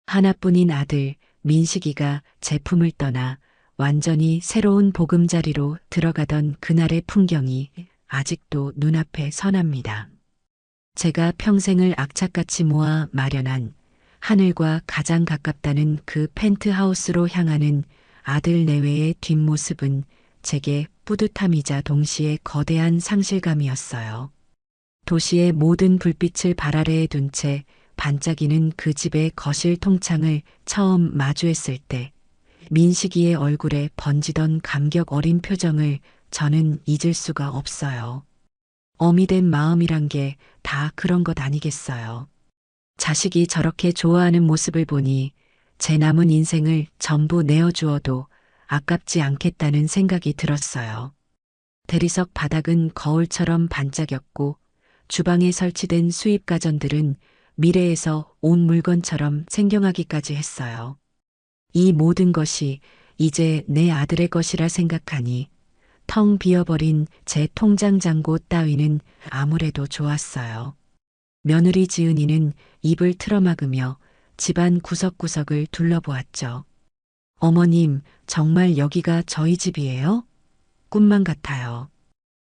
하나뿐인 아들 민식이가 제품을 떠나 완전히 새로운 보금자리로 들어가던 그날의 풍경이 아직도 눈앞에 선합니다. 제가 평생을 악착같이 모아 마련한 하늘과 가장 가깝다는 그 펜트하우스로 향하는 아들 내외의 뒷모습은 제게 뿌듯함이자 동시에 거대한 상실감이었어요. 도시의 모든 불빛을 발 아래에 둔 채 반짝이는 그 집의 거실 통창을 처음 마주했을 때 민식이의 얼굴에 번지던 감격 어린 표정을 저는 잊을 수가 없어요. 어미 된 마음이란 게 다 그런 것 아니겠어요. 자식이 저렇게 좋아하는 모습을 보니 제 남은 인생을 전부 내어주어도 아깝지 않겠다는 생각이 들었어요. 대리석 바닥은 거울처럼 반짝였고 주방에 설치된 수입 가전들은 미래에서 온 물건처럼 생경하기까지 했어요. 이 모든 것이 이제 내 아들의 것이라 생각하니 텅 비어버린 제 통장 잔고 따위는 아무래도 좋았어요. 며느리 지은이는 입을 틀어막으며 집안 구석구석을 둘러보았죠. 어머님, 정말 여기가 저희 집이에요? 꿈만 같아요.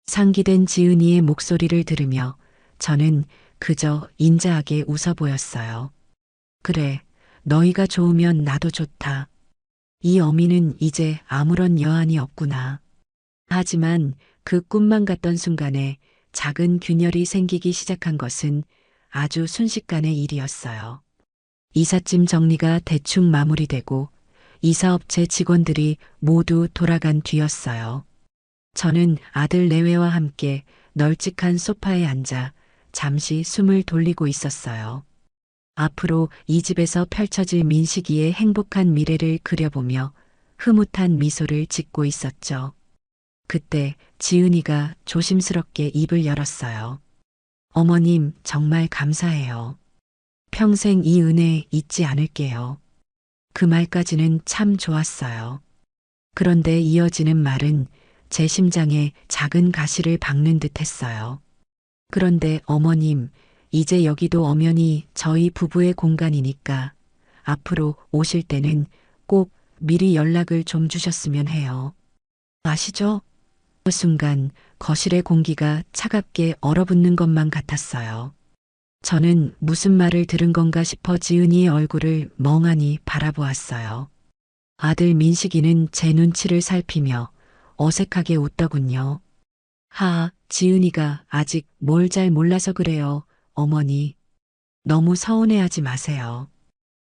상기된 지은이의 목소리를 들으며 저는 그저 인자하게 웃어 보였어요. 그래, 너희가 좋으면 나도 좋다. 이 어미는 이제 아무런 여한이 없구나. 하지만 그 꿈만 같던 순간에 작은 균열이 생기기 시작한 것은 아주 순식간의 일이었어요. 이삿짐 정리가 대충 마무리되고 이사업체 직원들이 모두 돌아간 뒤였어요. 저는 아들 내외와 함께 널찍한 소파에 앉아 잠시 숨을 돌리고 있었어요. 앞으로 이 집에서 펼쳐질 민식이의 행복한 미래를 그려보며 흐뭇한 미소를 짓고 있었죠. 그때 지은이가 조심스럽게 입을 열었어요. 어머님, 정말 감사해요. 평생 이 은혜 잊지 않을게요. 그 말까지는 참 좋았어요. 그런데 이어지는 말은 제 심장에 작은 가시를 박는 듯 했어요. 그런데 어머님, 이제 여기도 엄연히 저희 부부의 공간이니까 앞으로 오실 때는 꼭 미리 연락을 좀 주셨으면 해요. 아시죠? 그 순간 거실의 공기가 차갑게 얼어붙는 것만 같았어요. 저는 무슨 말을 들은 건가 싶어 지은이의 얼굴을 멍하니 바라보았어요. 아들 민식이는 제 눈치를 살피며 어색하게 웃더군요. 지은이가 아직 뭘 잘 몰라서 그래요, 어머니. 너무 서운해하지 마세요.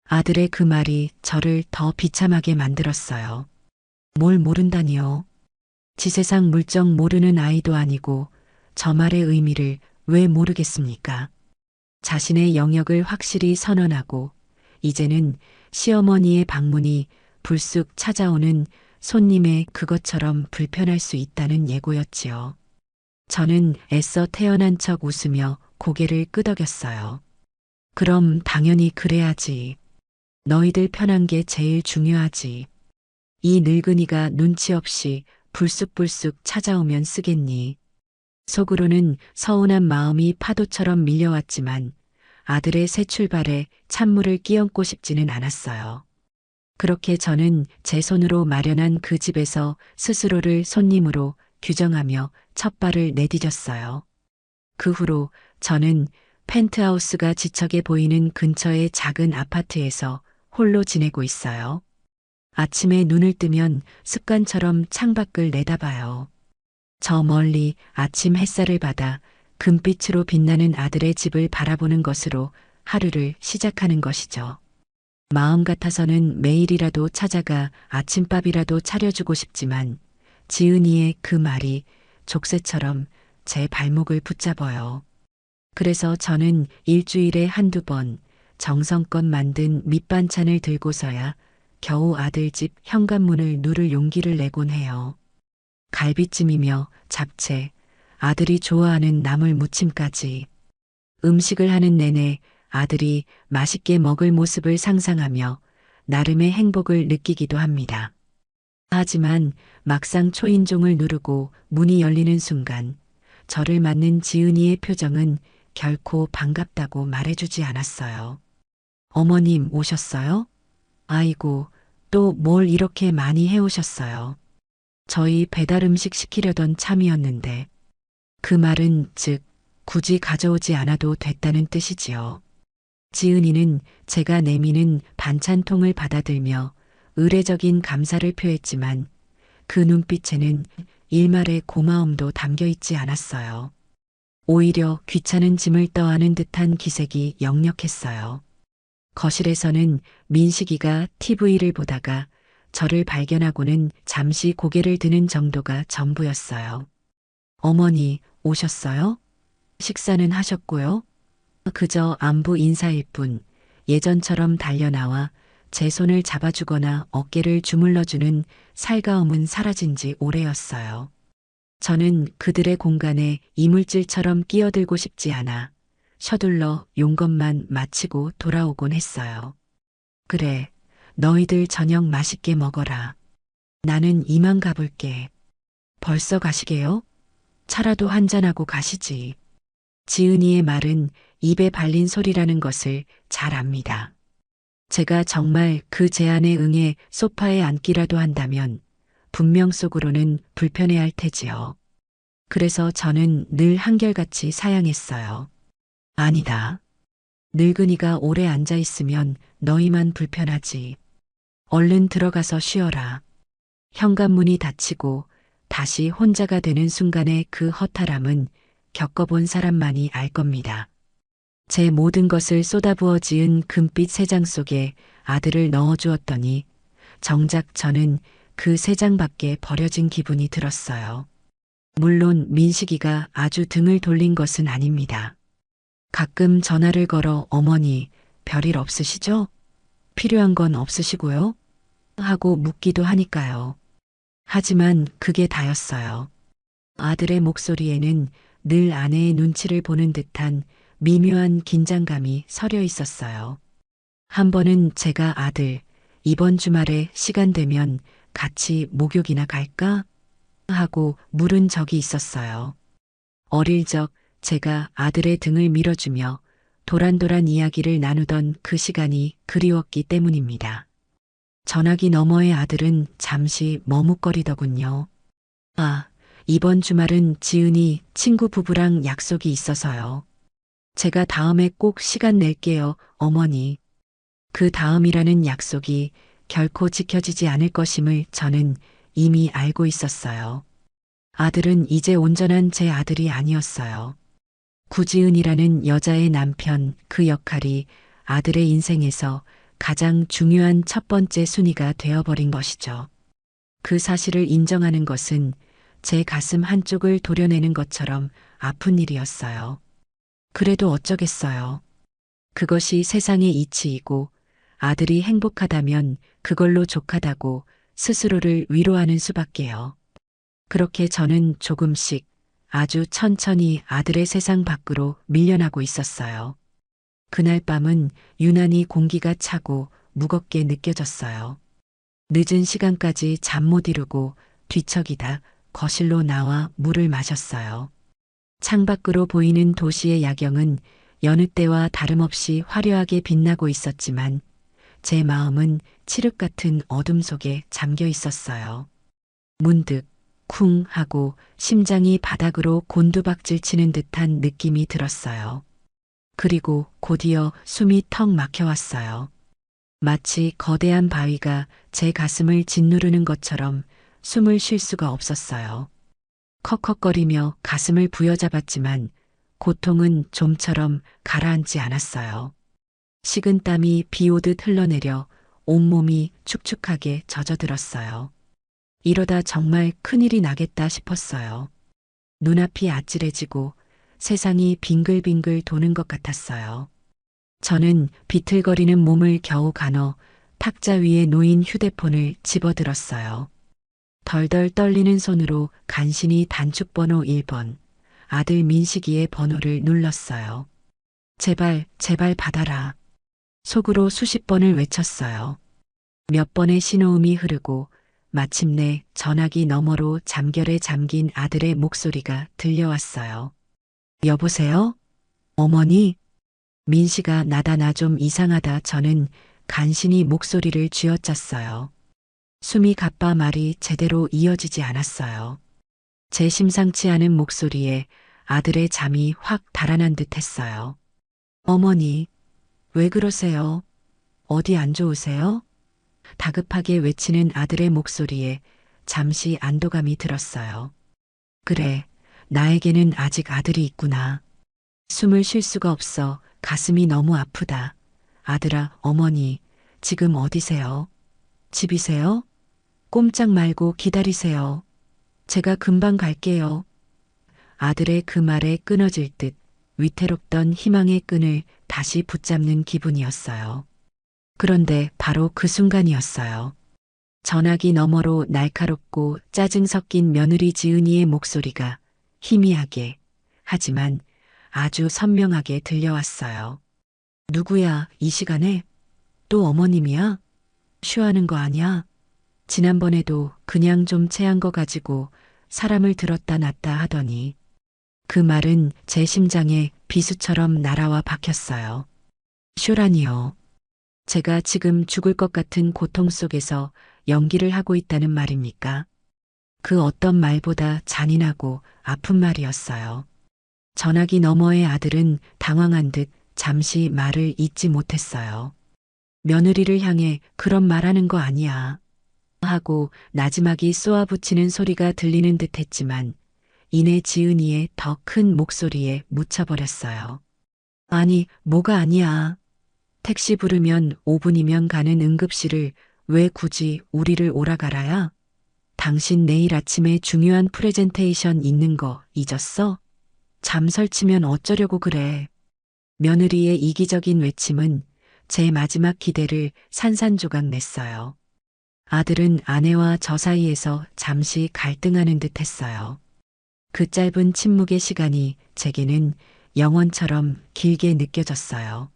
아들의 그 말이 저를 더 비참하게 만들었어요. 뭘 모른다니요. 지세상 물정 모르는 아이도 아니고 저 말의 의미를 왜 모르겠습니까? 자신의 영역을 확실히 선언하고 이제는 시어머니의 방문이 불쑥 찾아오는 손님의 그것처럼 불편할 수 있다는 예고였지요. 저는 애써 태어난 척 웃으며 고개를 끄덕였어요. 그럼 당연히 그래야지. 너희들 편한 게 제일 중요하지. 이 늙은이가 눈치 없이 불쑥불쑥 찾아오면 쓰겠니. 속으로는 서운한 마음이 파도처럼 밀려왔지만 아들의 새 출발에 찬물을 끼얹고 싶지는 않았어요. 그렇게 저는 제 손으로 마련한 그 집에서 스스로를 손님으로 규정하며 첫 발을 내디뎠어요. 그 후로 저는 펜트하우스가 지척에 보이는 근처의 작은 아파트에서 홀로 지내고 있어요. 아침에 눈을 뜨면 습관처럼 창밖을 내다봐요. 저 멀리 아침 햇살을 받아 금빛으로 빛나는 아들의 집을 바라보는 것으로 하루를 시작하는 것이죠. 마음 같아서는 매일이라도 찾아가 아침밥이라도 차려주고 싶지만 지은이의 그 말이 족쇄처럼 제 발목을 붙잡아요. 그래서 저는 일주일에 한두 번 정성껏 만든 밑반찬을 들고서야 겨우 아들 집 현관문을 누를 용기를 내곤 해요. 갈비찜이며 잡채, 아들이 좋아하는 나물 무침까지. 음식을 하는 내내 아들이 맛있게 먹을 모습을 상상하며 나름의 행복을 느끼기도 합니다. 하지만 막상 초인종을 누르고 문이 열리는 순간 저를 맞는 지은이의 표정은 결코 반갑다고 말해주지 않았어요. 어머님 오셨어요? 아이고, 또 뭘 이렇게 많이 해오셨어요. 저희 배달 음식 시키려던 참이었는데. 그 말은 즉, 굳이 가져오지 않아도 됐다는 뜻이지요. 지은이는 제가 내미는 반찬통을 받아들며 의례적인 감사를 표했지만 그 눈빛에는 일말의 고마움도 담겨 있지 않았어요. 오히려 귀찮은 짐을 떠안은 듯한 기색이 역력했어요. 거실에서는 민식이가 TV를 보다가 저를 발견하고는 잠시 고개를 드는 정도가 전부였어요. 어머니, 오셨어요? 식사는 하셨고요? 그저 안부 인사일 뿐 예전처럼 달려나와 제 손을 잡아주거나 어깨를 주물러주는 살가움은 사라진 지 오래였어요. 저는 그들의 공간에 이물질처럼 끼어들고 싶지 않아 서둘러 용건만 마치고 돌아오곤 했어요. 그래, 너희들 저녁 맛있게 먹어라. 나는 이만 가볼게. 벌써 가시게요? 차라도 한잔하고 가시지. 지은이의 말은 입에 발린 소리라는 것을 잘 압니다. 제가 정말 그 제안에 응해 소파에 앉기라도 한다면 분명 속으로는 불편해할 테지요. 그래서 저는 늘 한결같이 사양했어요. 아니다. 늙은이가 오래 앉아 있으면 너희만 불편하지. 얼른 들어가서 쉬어라. 현관문이 닫히고 다시 혼자가 되는 순간의 그 허탈함은 겪어본 사람만이 알 겁니다. 제 모든 것을 쏟아부어 지은 금빛 세 장 속에 아들을 넣어주었더니 정작 저는 그 세 장밖에 버려진 기분이 들었어요. 물론 민식이가 아주 등을 돌린 것은 아닙니다. 가끔 전화를 걸어 어머니, 별일 없으시죠? 필요한 건 없으시고요? 하고 묻기도 하니까요. 하지만 그게 다였어요. 아들의 목소리에는 늘 아내의 눈치를 보는 듯한 미묘한 긴장감이 서려 있었어요. 한 번은 제가 아들, 이번 주말에 시간 되면 같이 목욕이나 갈까? 하고 물은 적이 있었어요. 어릴 적 제가 아들의 등을 밀어주며 도란도란 이야기를 나누던 그 시간이 그리웠기 때문입니다. 전화기 너머의 아들은 잠시 머뭇거리더군요. 아, 이번 주말은 지은이 친구 부부랑 약속이 있어서요. 제가 다음에 꼭 시간 낼게요, 어머니. 그 다음이라는 약속이 결코 지켜지지 않을 것임을 저는 이미 알고 있었어요. 아들은 이제 온전한 제 아들이 아니었어요. 구지은이라는 여자의 남편 그 역할이 아들의 인생에서 가장 중요한 첫 번째 순위가 되어버린 것이죠. 그 사실을 인정하는 것은 제 가슴 한쪽을 도려내는 것처럼 아픈 일이었어요. 그래도 어쩌겠어요. 그것이 세상의 이치이고 아들이 행복하다면 그걸로 족하다고 스스로를 위로하는 수밖에요. 그렇게 저는 조금씩 아주 천천히 아들의 세상 밖으로 밀려나고 있었어요. 그날 밤은 유난히 공기가 차고 무겁게 느껴졌어요. 늦은 시간까지 잠 못 이루고 뒤척이다 거실로 나와 물을 마셨어요. 창밖으로 보이는 도시의 야경은 여느 때와 다름없이 화려하게 빛나고 있었지만 제 마음은 칠흑 같은 어둠 속에 잠겨 있었어요. 문득 쿵 하고 심장이 바닥으로 곤두박질 치는 듯한 느낌이 들었어요. 그리고 곧이어 숨이 턱 막혀왔어요. 마치 거대한 바위가 제 가슴을 짓누르는 것처럼 숨을 쉴 수가 없었어요. 컥컥거리며 가슴을 부여잡았지만 고통은 좀처럼 가라앉지 않았어요. 식은 땀이 비 오듯 흘러내려 온몸이 축축하게 젖어들었어요. 이러다 정말 큰일이 나겠다 싶었어요. 눈앞이 아찔해지고 세상이 빙글빙글 도는 것 같았어요. 저는 비틀거리는 몸을 겨우 가눠 탁자 위에 놓인 휴대폰을 집어들었어요. 덜덜 떨리는 손으로 간신히 단축번호 1번, 아들 민식이의 번호를 눌렀어요. 제발, 제발 받아라. 속으로 수십 번을 외쳤어요. 몇 번의 신호음이 흐르고 마침내 전화기 너머로 잠결에 잠긴 아들의 목소리가 들려왔어요. 여보세요? 어머니? 민 씨가 나다 나 좀 이상하다. 저는 간신히 목소리를 쥐어짰어요. 숨이 가빠 말이 제대로 이어지지 않았어요. 제 심상치 않은 목소리에 아들의 잠이 확 달아난 듯 했어요. 어머니, 왜 그러세요? 어디 안 좋으세요? 다급하게 외치는 아들의 목소리에 잠시 안도감이 들었어요. 그래, 나에게는 아직 아들이 있구나. 숨을 쉴 수가 없어 가슴이 너무 아프다. 아들아, 어머니, 지금 어디세요? 집이세요? 꼼짝 말고 기다리세요. 제가 금방 갈게요. 아들의 그 말에 끊어질 듯 위태롭던 희망의 끈을 다시 붙잡는 기분이었어요. 그런데 바로 그 순간이었어요. 전화기 너머로 날카롭고 짜증 섞인 며느리 지은이의 목소리가 희미하게, 하지만 아주 선명하게 들려왔어요. 누구야, 이 시간에? 또 어머님이야? 쉬하는 거 아니야? 지난번에도 그냥 좀 체한 거 가지고 사람을 들었다 놨다 하더니 그 말은 제 심장에 비수처럼 날아와 박혔어요. 쇼라니요. 제가 지금 죽을 것 같은 고통 속에서 연기를 하고 있다는 말입니까? 그 어떤 말보다 잔인하고 아픈 말이었어요. 전화기 너머의 아들은 당황한 듯 잠시 말을 잇지 못했어요. 며느리를 향해 그런 말하는 거 아니야. 하고 나지막이 쏘아붙이는 소리가 들리는 듯 했지만 이내 지은이의 더 큰 목소리에 묻혀버렸어요. 아니, 뭐가 아니야. 택시 부르면 5분이면 가는 응급실을 왜 굳이 우리를 오라가라야? 당신 내일 아침에 중요한 프레젠테이션 있는 거 잊었어? 잠 설치면 어쩌려고 그래. 며느리의 이기적인 외침은 제 마지막 기대를 산산조각 냈어요. 아들은 아내와 저 사이에서 잠시 갈등하는 듯 했어요. 그 짧은 침묵의 시간이 제게는 영원처럼 길게 느껴졌어요.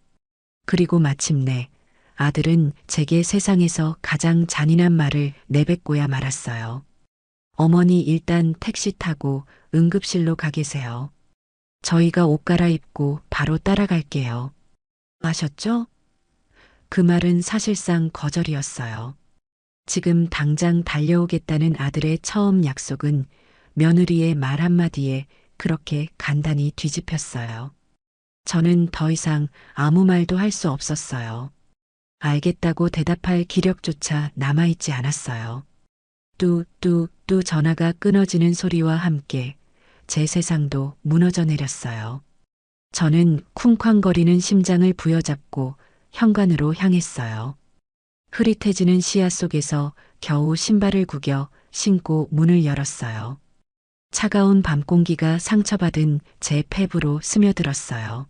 그리고 마침내 아들은 제게 세상에서 가장 잔인한 말을 내뱉고야 말았어요. 어머니 일단 택시 타고 응급실로 가 계세요. 저희가 옷 갈아입고 바로 따라갈게요. 아셨죠? 그 말은 사실상 거절이었어요. 지금 당장 달려오겠다는 아들의 처음 약속은 며느리의 말 한마디에 그렇게 간단히 뒤집혔어요. 저는 더 이상 아무 말도 할 수 없었어요. 알겠다고 대답할 기력조차 남아있지 않았어요. 뚜 전화가 끊어지는 소리와 함께 제 세상도 무너져 내렸어요. 저는 쿵쾅거리는 심장을 부여잡고 현관으로 향했어요. 흐릿해지는 시야 속에서 겨우 신발을 구겨 신고 문을 열었어요. 차가운 밤 공기가 상처받은 제 폐부로 스며들었어요.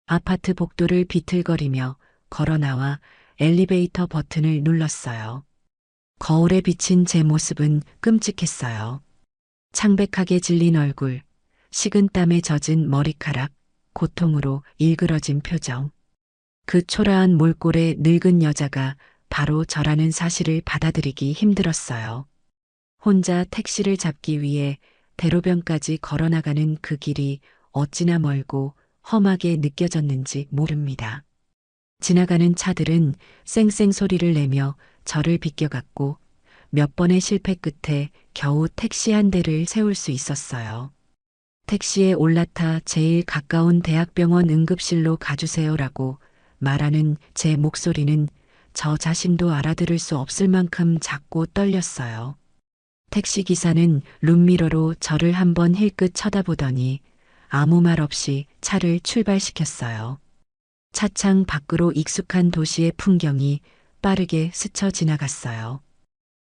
아파트 복도를 비틀거리며 걸어 나와 엘리베이터 버튼을 눌렀어요. 거울에 비친 제 모습은 끔찍했어요. 창백하게 질린 얼굴, 식은 땀에 젖은 머리카락, 고통으로 일그러진 표정. 그 초라한 몰골의 늙은 여자가 바로 저라는 사실을 받아들이기 힘들었어요. 혼자 택시를 잡기 위해 대로변까지 걸어나가는 그 길이 어찌나 멀고 험하게 느껴졌는지 모릅니다. 지나가는 차들은 쌩쌩 소리를 내며 저를 비껴갔고 몇 번의 실패 끝에 겨우 택시 한 대를 세울 수 있었어요. 택시에 올라타 제일 가까운 대학병원 응급실로 가주세요라고 말하는 제 목소리는 저 자신도 알아들을 수 없을 만큼 작고 떨렸어요. 택시기사는 룸미러로 저를 한번 힐끗 쳐다보더니 아무 말 없이 차를 출발시켰어요. 차창 밖으로 익숙한 도시의 풍경이 빠르게 스쳐 지나갔어요.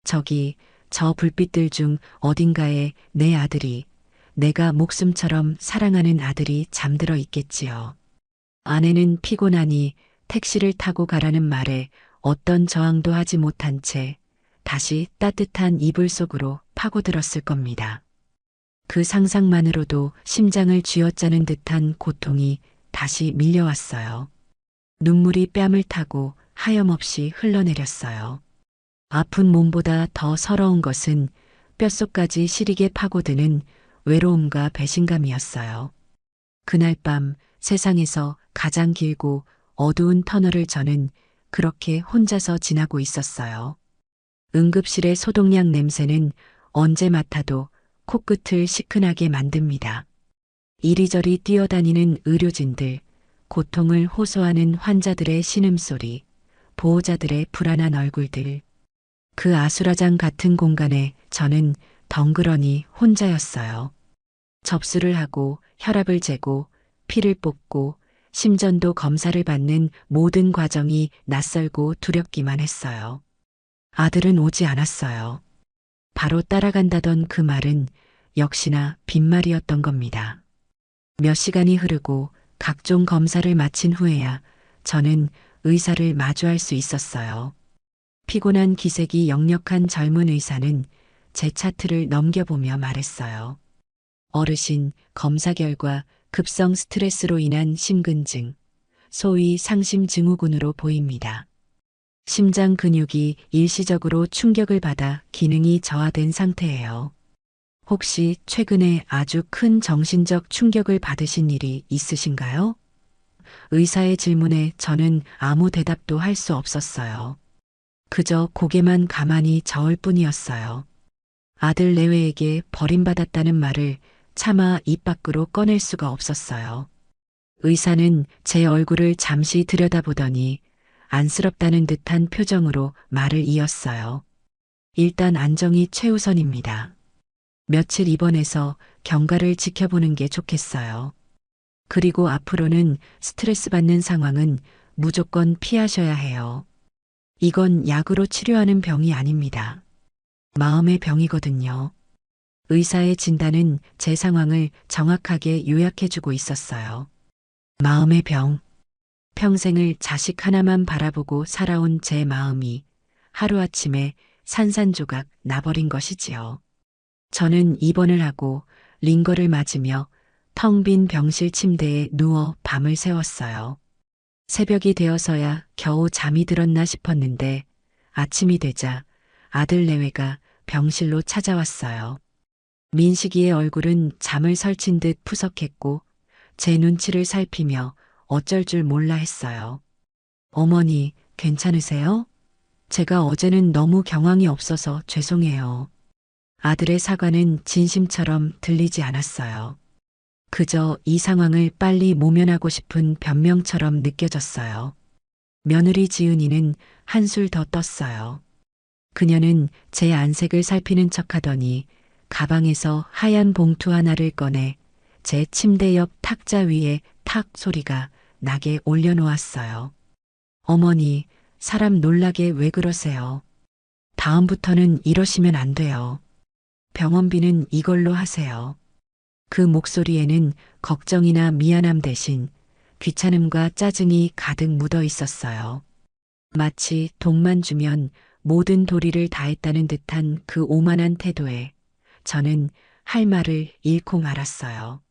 저기 저 불빛들 중 어딘가에 내 아들이, 내가 목숨처럼 사랑하는 아들이 잠들어 있겠지요. 아내는 피곤하니 택시를 타고 가라는 말에 어떤 저항도 하지 못한 채 다시 따뜻한 이불 속으로 파고들었을 겁니다. 그 상상만으로도 심장을 쥐어짜는 듯한 고통이 다시 밀려왔어요. 눈물이 뺨을 타고 하염없이 흘러내렸어요. 아픈 몸보다 더 서러운 것은 뼛속까지 시리게 파고드는 외로움과 배신감이었어요. 그날 밤 세상에서 가장 길고 어두운 터널을 저는 그렇게 혼자서 지나고 있었어요. 응급실의 소독약 냄새는 언제 맡아도 코끝을 시큰하게 만듭니다. 이리저리 뛰어다니는 의료진들, 고통을 호소하는 환자들의 신음소리, 보호자들의 불안한 얼굴들. 그 아수라장 같은 공간에 저는 덩그러니 혼자였어요. 접수를 하고 혈압을 재고 피를 뽑고 심전도 검사를 받는 모든 과정이 낯설고 두렵기만 했어요. 아들은 오지 않았어요. 바로 따라간다던 그 말은 역시나 빈말이었던 겁니다. 몇 시간이 흐르고 각종 검사를 마친 후에야 저는 의사를 마주할 수 있었어요. 피곤한 기색이 역력한 젊은 의사는 제 차트를 넘겨보며 말했어요. 어르신, 검사 결과 급성 스트레스로 인한 심근증, 소위 상심증후군으로 보입니다. 심장 근육이 일시적으로 충격을 받아 기능이 저하된 상태예요. 혹시 최근에 아주 큰 정신적 충격을 받으신 일이 있으신가요? 의사의 질문에 저는 아무 대답도 할 수 없었어요. 그저 고개만 가만히 저을 뿐이었어요. 아들 내외에게 버림받았다는 말을 차마 입 밖으로 꺼낼 수가 없었어요. 의사는 제 얼굴을 잠시 들여다보더니 안쓰럽다는 듯한 표정으로 말을 이었어요. 일단 안정이 최우선입니다. 며칠 입원해서 경과를 지켜보는 게 좋겠어요. 그리고 앞으로는 스트레스 받는 상황은 무조건 피하셔야 해요. 이건 약으로 치료하는 병이 아닙니다. 마음의 병이거든요. 의사의 진단은 제 상황을 정확하게 요약해주고 있었어요. 마음의 병. 평생을 자식 하나만 바라보고 살아온 제 마음이 하루아침에 산산조각 나버린 것이지요. 저는 입원을 하고 링거를 맞으며 텅 빈 병실 침대에 누워 밤을 새웠어요. 새벽이 되어서야 겨우 잠이 들었나 싶었는데 아침이 되자 아들 내외가 병실로 찾아왔어요. 민식이의 얼굴은 잠을 설친 듯 푸석했고 제 눈치를 살피며 어쩔 줄 몰라 했어요. 어머니, 괜찮으세요? 제가 어제는 너무 경황이 없어서 죄송해요. 아들의 사과는 진심처럼 들리지 않았어요. 그저 이 상황을 빨리 모면하고 싶은 변명처럼 느껴졌어요. 며느리 지은이는 한술 더 떴어요. 그녀는 제 안색을 살피는 척하더니 가방에서 하얀 봉투 하나를 꺼내 제 침대 옆 탁자 위에 탁 소리가 나게 올려놓았어요. 어머니, 사람 놀라게 왜 그러세요? 다음부터는 이러시면 안 돼요. 병원비는 이걸로 하세요. 그 목소리에는 걱정이나 미안함 대신 귀찮음과 짜증이 가득 묻어 있었어요. 마치 돈만 주면 모든 도리를 다했다는 듯한 그 오만한 태도에 저는 할 말을 잃고 말았어요.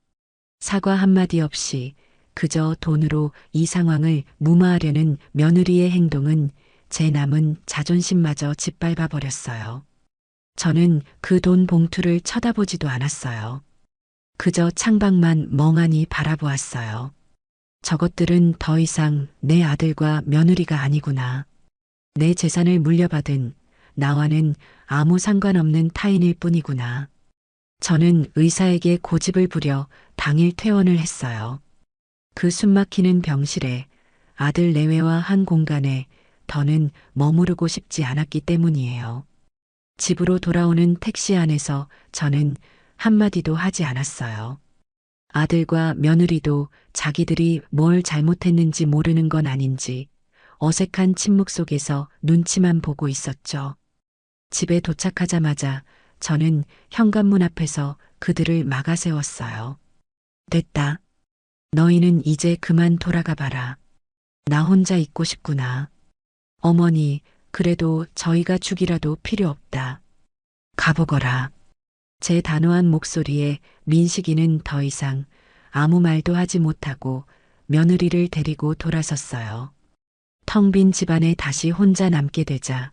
사과 한마디 없이 그저 돈으로 이 상황을 무마하려는 며느리의 행동은 제 남은 자존심마저 짓밟아 버렸어요. 저는 그 돈 봉투를 쳐다보지도 않았어요. 그저 창밖만 멍하니 바라보았어요. 저것들은 더 이상 내 아들과 며느리가 아니구나. 내 재산을 물려받은 나와는 아무 상관없는 타인일 뿐이구나. 저는 의사에게 고집을 부려 당일 퇴원을 했어요. 그 숨막히는 병실에 아들 내외와 한 공간에 더는 머무르고 싶지 않았기 때문이에요. 집으로 돌아오는 택시 안에서 저는 한마디도 하지 않았어요. 아들과 며느리도 자기들이 뭘 잘못했는지 모르는 건 아닌지 어색한 침묵 속에서 눈치만 보고 있었죠. 집에 도착하자마자 저는 현관문 앞에서 그들을 막아 세웠어요. 됐다. 너희는 이제 그만 돌아가 봐라. 나 혼자 있고 싶구나. 어머니, 그래도 저희가 죽이라도 필요 없다. 가보거라. 제 단호한 목소리에 민식이는 더 이상 아무 말도 하지 못하고 며느리를 데리고 돌아섰어요. 텅 빈 집안에 다시 혼자 남게 되자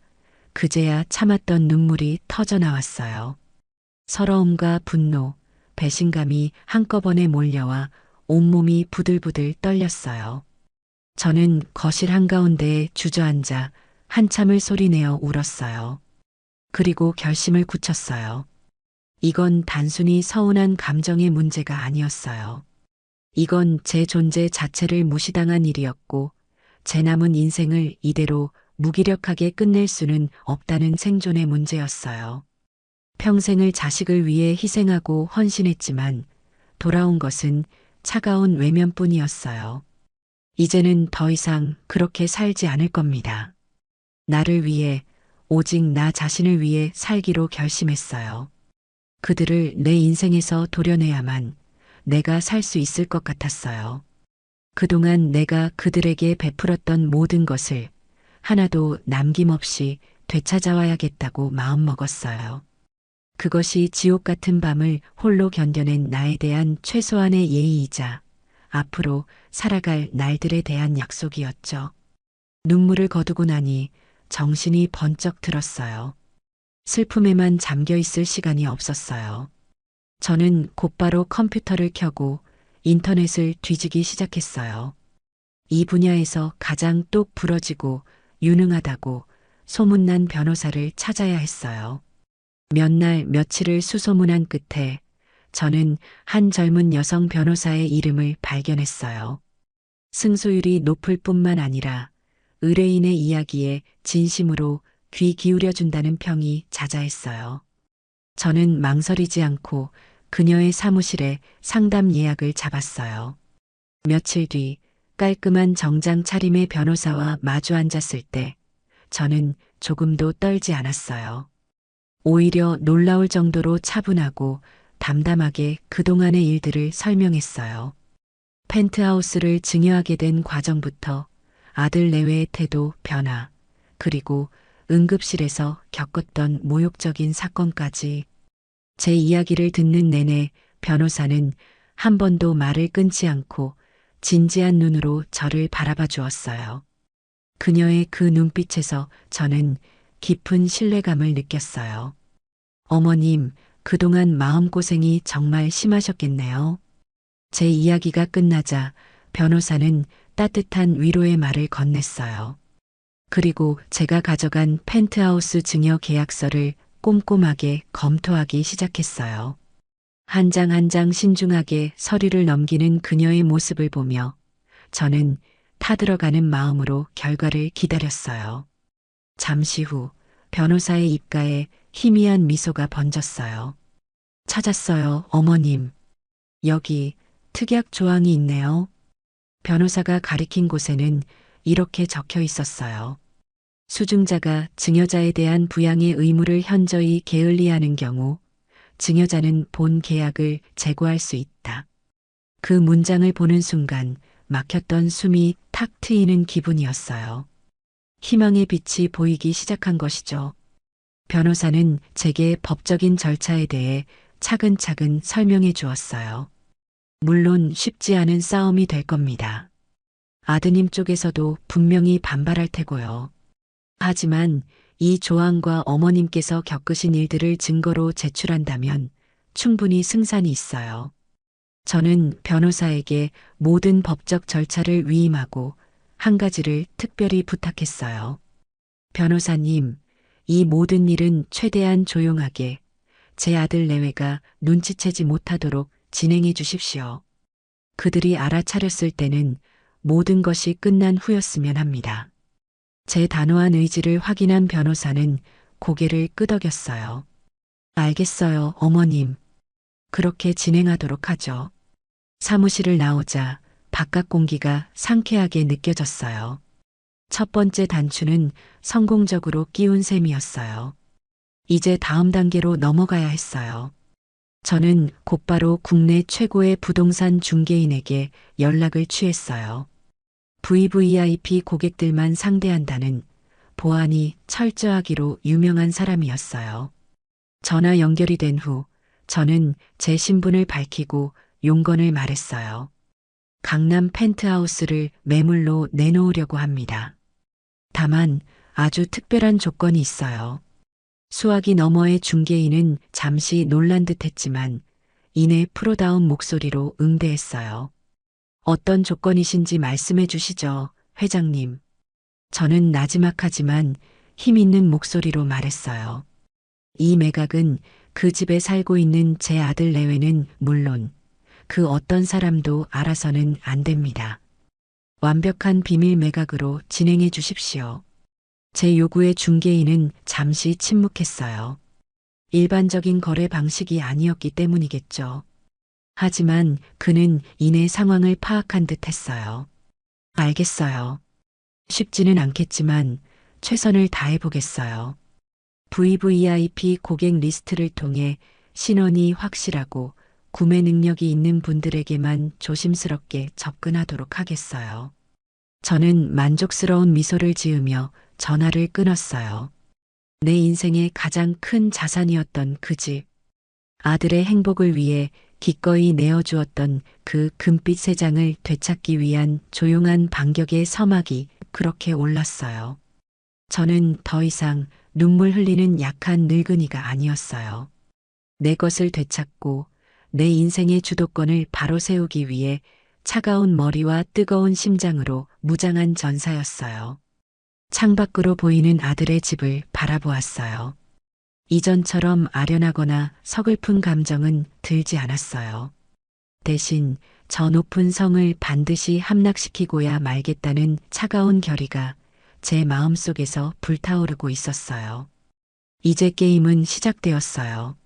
그제야 참았던 눈물이 터져 나왔어요. 서러움과 분노, 배신감이 한꺼번에 몰려와 온몸이 부들부들 떨렸어요. 저는 거실 한가운데에 주저앉아 한참을 소리내어 울었어요. 그리고 결심을 굳혔어요. 이건 단순히 서운한 감정의 문제가 아니었어요. 이건 제 존재 자체를 무시당한 일이었고, 제 남은 인생을 이대로 무기력하게 끝낼 수는 없다는 생존의 문제였어요. 평생을 자식을 위해 희생하고 헌신했지만 돌아온 것은 차가운 외면뿐이었어요. 이제는 더 이상 그렇게 살지 않을 겁니다. 나를 위해, 오직 나 자신을 위해 살기로 결심했어요. 그들을 내 인생에서 도려내야만 내가 살 수 있을 것 같았어요. 그동안 내가 그들에게 베풀었던 모든 것을 하나도 남김없이 되찾아와야겠다고 마음먹었어요. 그것이 지옥 같은 밤을 홀로 견뎌낸 나에 대한 최소한의 예의이자 앞으로 살아갈 날들에 대한 약속이었죠. 눈물을 거두고 나니 정신이 번쩍 들었어요. 슬픔에만 잠겨 있을 시간이 없었어요. 저는 곧바로 컴퓨터를 켜고 인터넷을 뒤지기 시작했어요. 이 분야에서 가장 똑 부러지고 유능하다고 소문난 변호사를 찾아야 했어요. 몇 날 며칠을 수소문한 끝에 저는 한 젊은 여성 변호사의 이름을 발견했어요. 승소율이 높을 뿐만 아니라 의뢰인의 이야기에 진심으로 귀 기울여준다는 평이 자자했어요. 저는 망설이지 않고 그녀의 사무실에 상담 예약을 잡았어요. 며칠 뒤 깔끔한 정장 차림의 변호사와 마주 앉았을 때 저는 조금도 떨지 않았어요. 오히려 놀라울 정도로 차분하고 담담하게 그동안의 일들을 설명했어요. 펜트하우스를 증여하게 된 과정부터 아들 내외의 태도 변화, 그리고 응급실에서 겪었던 모욕적인 사건까지 제 이야기를 듣는 내내 변호사는 한 번도 말을 끊지 않고 진지한 눈으로 저를 바라봐 주었어요. 그녀의 그 눈빛에서 저는 깊은 신뢰감을 느꼈어요. 어머님, 그동안 마음고생이 정말 심하셨겠네요. 제 이야기가 끝나자 변호사는 따뜻한 위로의 말을 건넸어요. 그리고 제가 가져간 펜트하우스 증여 계약서를 꼼꼼하게 검토하기 시작했어요. 한 장 한 장 신중하게 서류를 넘기는 그녀의 모습을 보며 저는 타들어가는 마음으로 결과를 기다렸어요. 잠시 후 변호사의 입가에 희미한 미소가 번졌어요. 찾았어요, 어머님. 여기 특약 조항이 있네요. 변호사가 가리킨 곳에는 이렇게 적혀 있었어요. 수증자가 증여자에 대한 부양의 의무를 현저히 게을리하는 경우 증여자는 본 계약을 재고할 수 있다. 그 문장을 보는 순간 막혔던 숨이 탁 트이는 기분이었어요. 희망의 빛이 보이기 시작한 것이죠. 변호사는 제게 법적인 절차에 대해 차근차근 설명해 주었어요. 물론 쉽지 않은 싸움이 될 겁니다. 아드님 쪽에서도 분명히 반발할 테고요. 하지만 이 조항과 어머님께서 겪으신 일들을 증거로 제출한다면 충분히 승산이 있어요. 저는 변호사에게 모든 법적 절차를 위임하고 한 가지를 특별히 부탁했어요. 변호사님, 이 모든 일은 최대한 조용하게 제 아들 내외가 눈치채지 못하도록 진행해 주십시오. 그들이 알아차렸을 때는 모든 것이 끝난 후였으면 합니다. 제 단호한 의지를 확인한 변호사는 고개를 끄덕였어요. 알겠어요, 어머님. 그렇게 진행하도록 하죠. 사무실을 나오자 바깥 공기가 상쾌하게 느껴졌어요. 첫 번째 단추는 성공적으로 끼운 셈이었어요. 이제 다음 단계로 넘어가야 했어요. 저는 곧바로 국내 최고의 부동산 중개인에게 연락을 취했어요. VVIP 고객들만 상대한다는 보안이 철저하기로 유명한 사람이었어요. 전화 연결이 된 후 저는 제 신분을 밝히고 용건을 말했어요. 강남 펜트하우스를 매물로 내놓으려고 합니다. 다만 아주 특별한 조건이 있어요. 수화기 너머의 중개인은 잠시 놀란 듯 했지만 이내 프로다운 목소리로 응대했어요. 어떤 조건이신지 말씀해 주시죠, 회장님. 저는 나지막하지만 힘 있는 목소리로 말했어요. 이 매각은 그 집에 살고 있는 제 아들 내외는 물론 그 어떤 사람도 알아서는 안 됩니다. 완벽한 비밀 매각으로 진행해 주십시오. 제 요구에 중개인은 잠시 침묵했어요. 일반적인 거래 방식이 아니었기 때문이겠죠. 하지만 그는 이내 상황을 파악한 듯 했어요. 알겠어요. 쉽지는 않겠지만 최선을 다해 보겠어요. VVIP 고객 리스트를 통해 신원이 확실하고 구매 능력이 있는 분들에게만 조심스럽게 접근하도록 하겠어요. 저는 만족스러운 미소를 지으며 전화를 끊었어요. 내 인생의 가장 큰 자산이었던 그 집. 아들의 행복을 위해 기꺼이 내어주었던 그 금빛 세 장을 되찾기 위한 조용한 반격의 서막이 그렇게 올랐어요. 저는 더 이상 눈물 흘리는 약한 늙은이가 아니었어요. 내 것을 되찾고 내 인생의 주도권을 바로 세우기 위해 차가운 머리와 뜨거운 심장으로 무장한 전사였어요. 창밖으로 보이는 아들의 집을 바라보았어요. 이전처럼 아련하거나 서글픈 감정은 들지 않았어요. 대신 저 높은 성을 반드시 함락시키고야 말겠다는 차가운 결의가 제 마음속에서 불타오르고 있었어요. 이제 게임은 시작되었어요.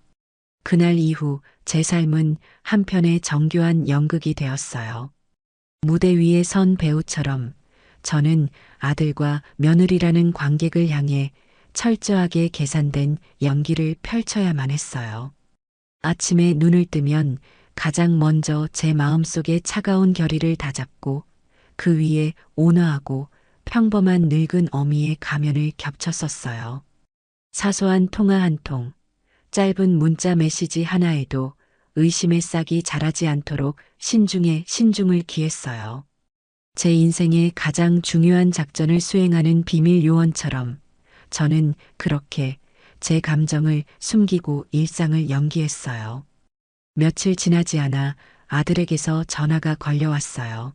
그날 이후 제 삶은 한편의 정교한 연극이 되었어요. 무대 위에 선 배우처럼 저는 아들과 며느리라는 관객을 향해 철저하게 계산된 연기를 펼쳐야만 했어요. 아침에 눈을 뜨면 가장 먼저 제 마음속의 차가운 결의를 다잡고 그 위에 온화하고 평범한 늙은 어미의 가면을 겹쳤었어요. 사소한 통화 한 통, 짧은 문자 메시지 하나에도 의심의 싹이 자라지 않도록 신중에 신중을 기했어요. 제 인생의 가장 중요한 작전을 수행하는 비밀 요원처럼 저는 그렇게 제 감정을 숨기고 일상을 연기했어요. 며칠 지나지 않아 아들에게서 전화가 걸려왔어요.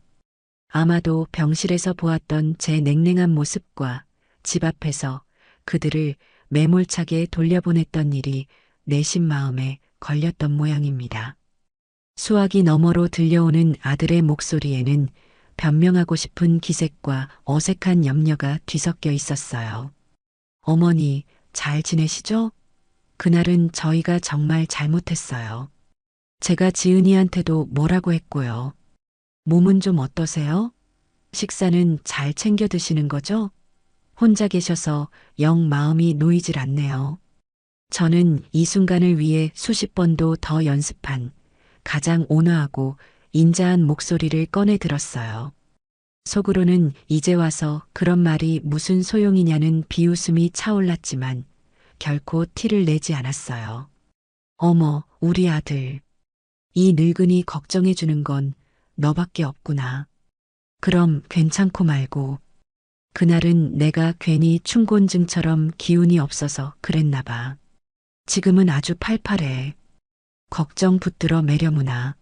아마도 병실에서 보았던 제 냉랭한 모습과 집 앞에서 그들을 매몰차게 돌려보냈던 일이 내심 마음에 걸렸던 모양입니다. 수화기 너머로 들려오는 아들의 목소리에는 변명하고 싶은 기색과 어색한 염려가 뒤섞여 있었어요. 어머니, 잘 지내시죠? 그날은 저희가 정말 잘못했어요. 제가 지은이한테도 뭐라고 했고요. 몸은 좀 어떠세요? 식사는 잘 챙겨 드시는 거죠? 혼자 계셔서 영 마음이 놓이질 않네요. 저는 이 순간을 위해 수십 번도 더 연습한 가장 온화하고 인자한 목소리를 꺼내 들었어요. 속으로는 이제 와서 그런 말이 무슨 소용이냐는 비웃음이 차올랐지만 결코 티를 내지 않았어요. 어머, 우리 아들. 이 늙은이 걱정해 주는 건 너밖에 없구나. 그럼 괜찮고 말고. 그날은 내가 괜히 춘곤증처럼 기운이 없어서 그랬나 봐. 지금은 아주 팔팔해. 걱정 붙들어 매려무나.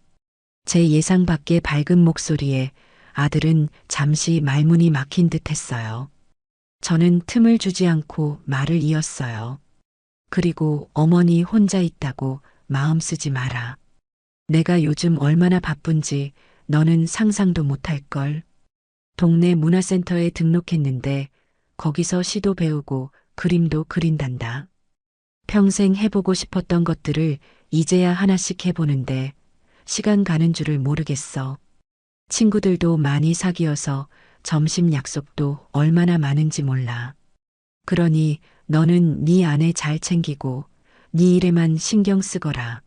제 예상 밖의 밝은 목소리에 아들은 잠시 말문이 막힌 듯 했어요. 저는 틈을 주지 않고 말을 이었어요. 그리고 어머니 혼자 있다고 마음 쓰지 마라. 내가 요즘 얼마나 바쁜지 너는 상상도 못할걸. 동네 문화센터에 등록했는데 거기서 시도 배우고 그림도 그린단다. 평생 해보고 싶었던 것들을 이제야 하나씩 해보는데 시간 가는 줄을 모르겠어. 친구들도 많이 사귀어서 점심 약속도 얼마나 많은지 몰라. 그러니 너는 네 아내 잘 챙기고 네 일에만 신경 쓰거라.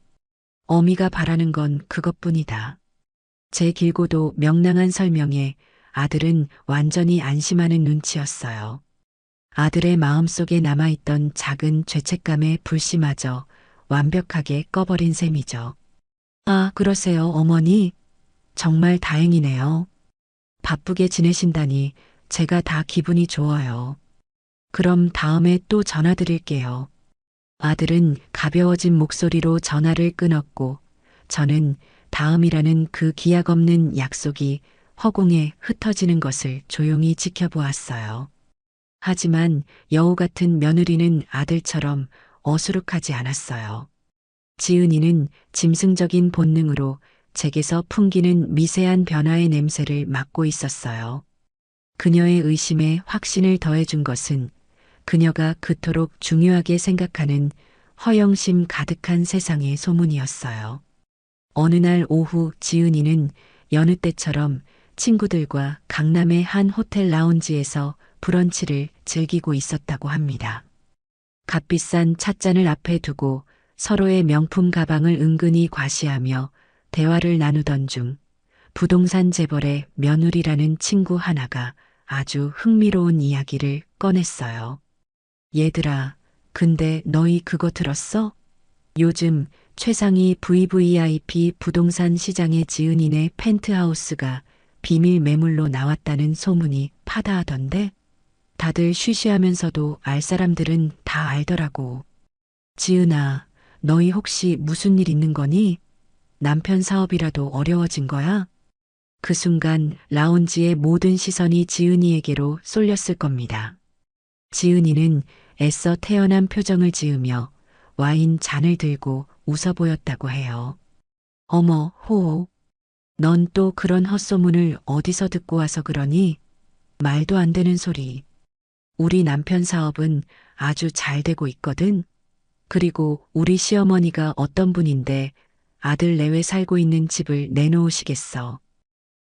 어미가 바라는 건 그것뿐이다. 제 길고도 명랑한 설명에 아들은 완전히 안심하는 눈치였어요. 아들의 마음속에 남아있던 작은 죄책감의 불씨마저 완벽하게 꺼버린 셈이죠. 아, 그러세요, 어머니? 정말 다행이네요. 바쁘게 지내신다니 제가 다 기분이 좋아요. 그럼 다음에 또 전화드릴게요. 아들은 가벼워진 목소리로 전화를 끊었고 저는 다음이라는 그 기약 없는 약속이 허공에 흩어지는 것을 조용히 지켜보았어요. 하지만 여우 같은 며느리는 아들처럼 어수룩하지 않았어요. 지은이는 짐승적인 본능으로 제게서 풍기는 미세한 변화의 냄새를 맡고 있었어요. 그녀의 의심에 확신을 더해준 것은 그녀가 그토록 중요하게 생각하는 허영심 가득한 세상의 소문이었어요. 어느 날 오후 지은이는 여느 때처럼 친구들과 강남의 한 호텔 라운지에서 브런치를 즐기고 있었다고 합니다. 값비싼 찻잔을 앞에 두고 서로의 명품 가방을 은근히 과시하며 대화를 나누던 중 부동산 재벌의 며느리라는 친구 하나가 아주 흥미로운 이야기를 꺼냈어요. 얘들아, 근데 너희 그거 들었어? 요즘 최상위 VVIP 부동산 시장의 지은이네 펜트하우스가 비밀 매물로 나왔다는 소문이 파다하던데? 다들 쉬쉬하면서도 알 사람들은 다 알더라고. 지은아, 너희 혹시 무슨 일 있는 거니? 남편 사업이라도 어려워진 거야? 그 순간 라운지의 모든 시선이 지은이에게로 쏠렸을 겁니다. 지은이는 애써 태연한 표정을 지으며 와인 잔을 들고 웃어 보였다고 해요. 어머, 호호. 넌 또 그런 헛소문을 어디서 듣고 와서 그러니? 말도 안 되는 소리. 우리 남편 사업은 아주 잘 되고 있거든. 그리고 우리 시어머니가 어떤 분인데 아들 내외 살고 있는 집을 내놓으시겠어.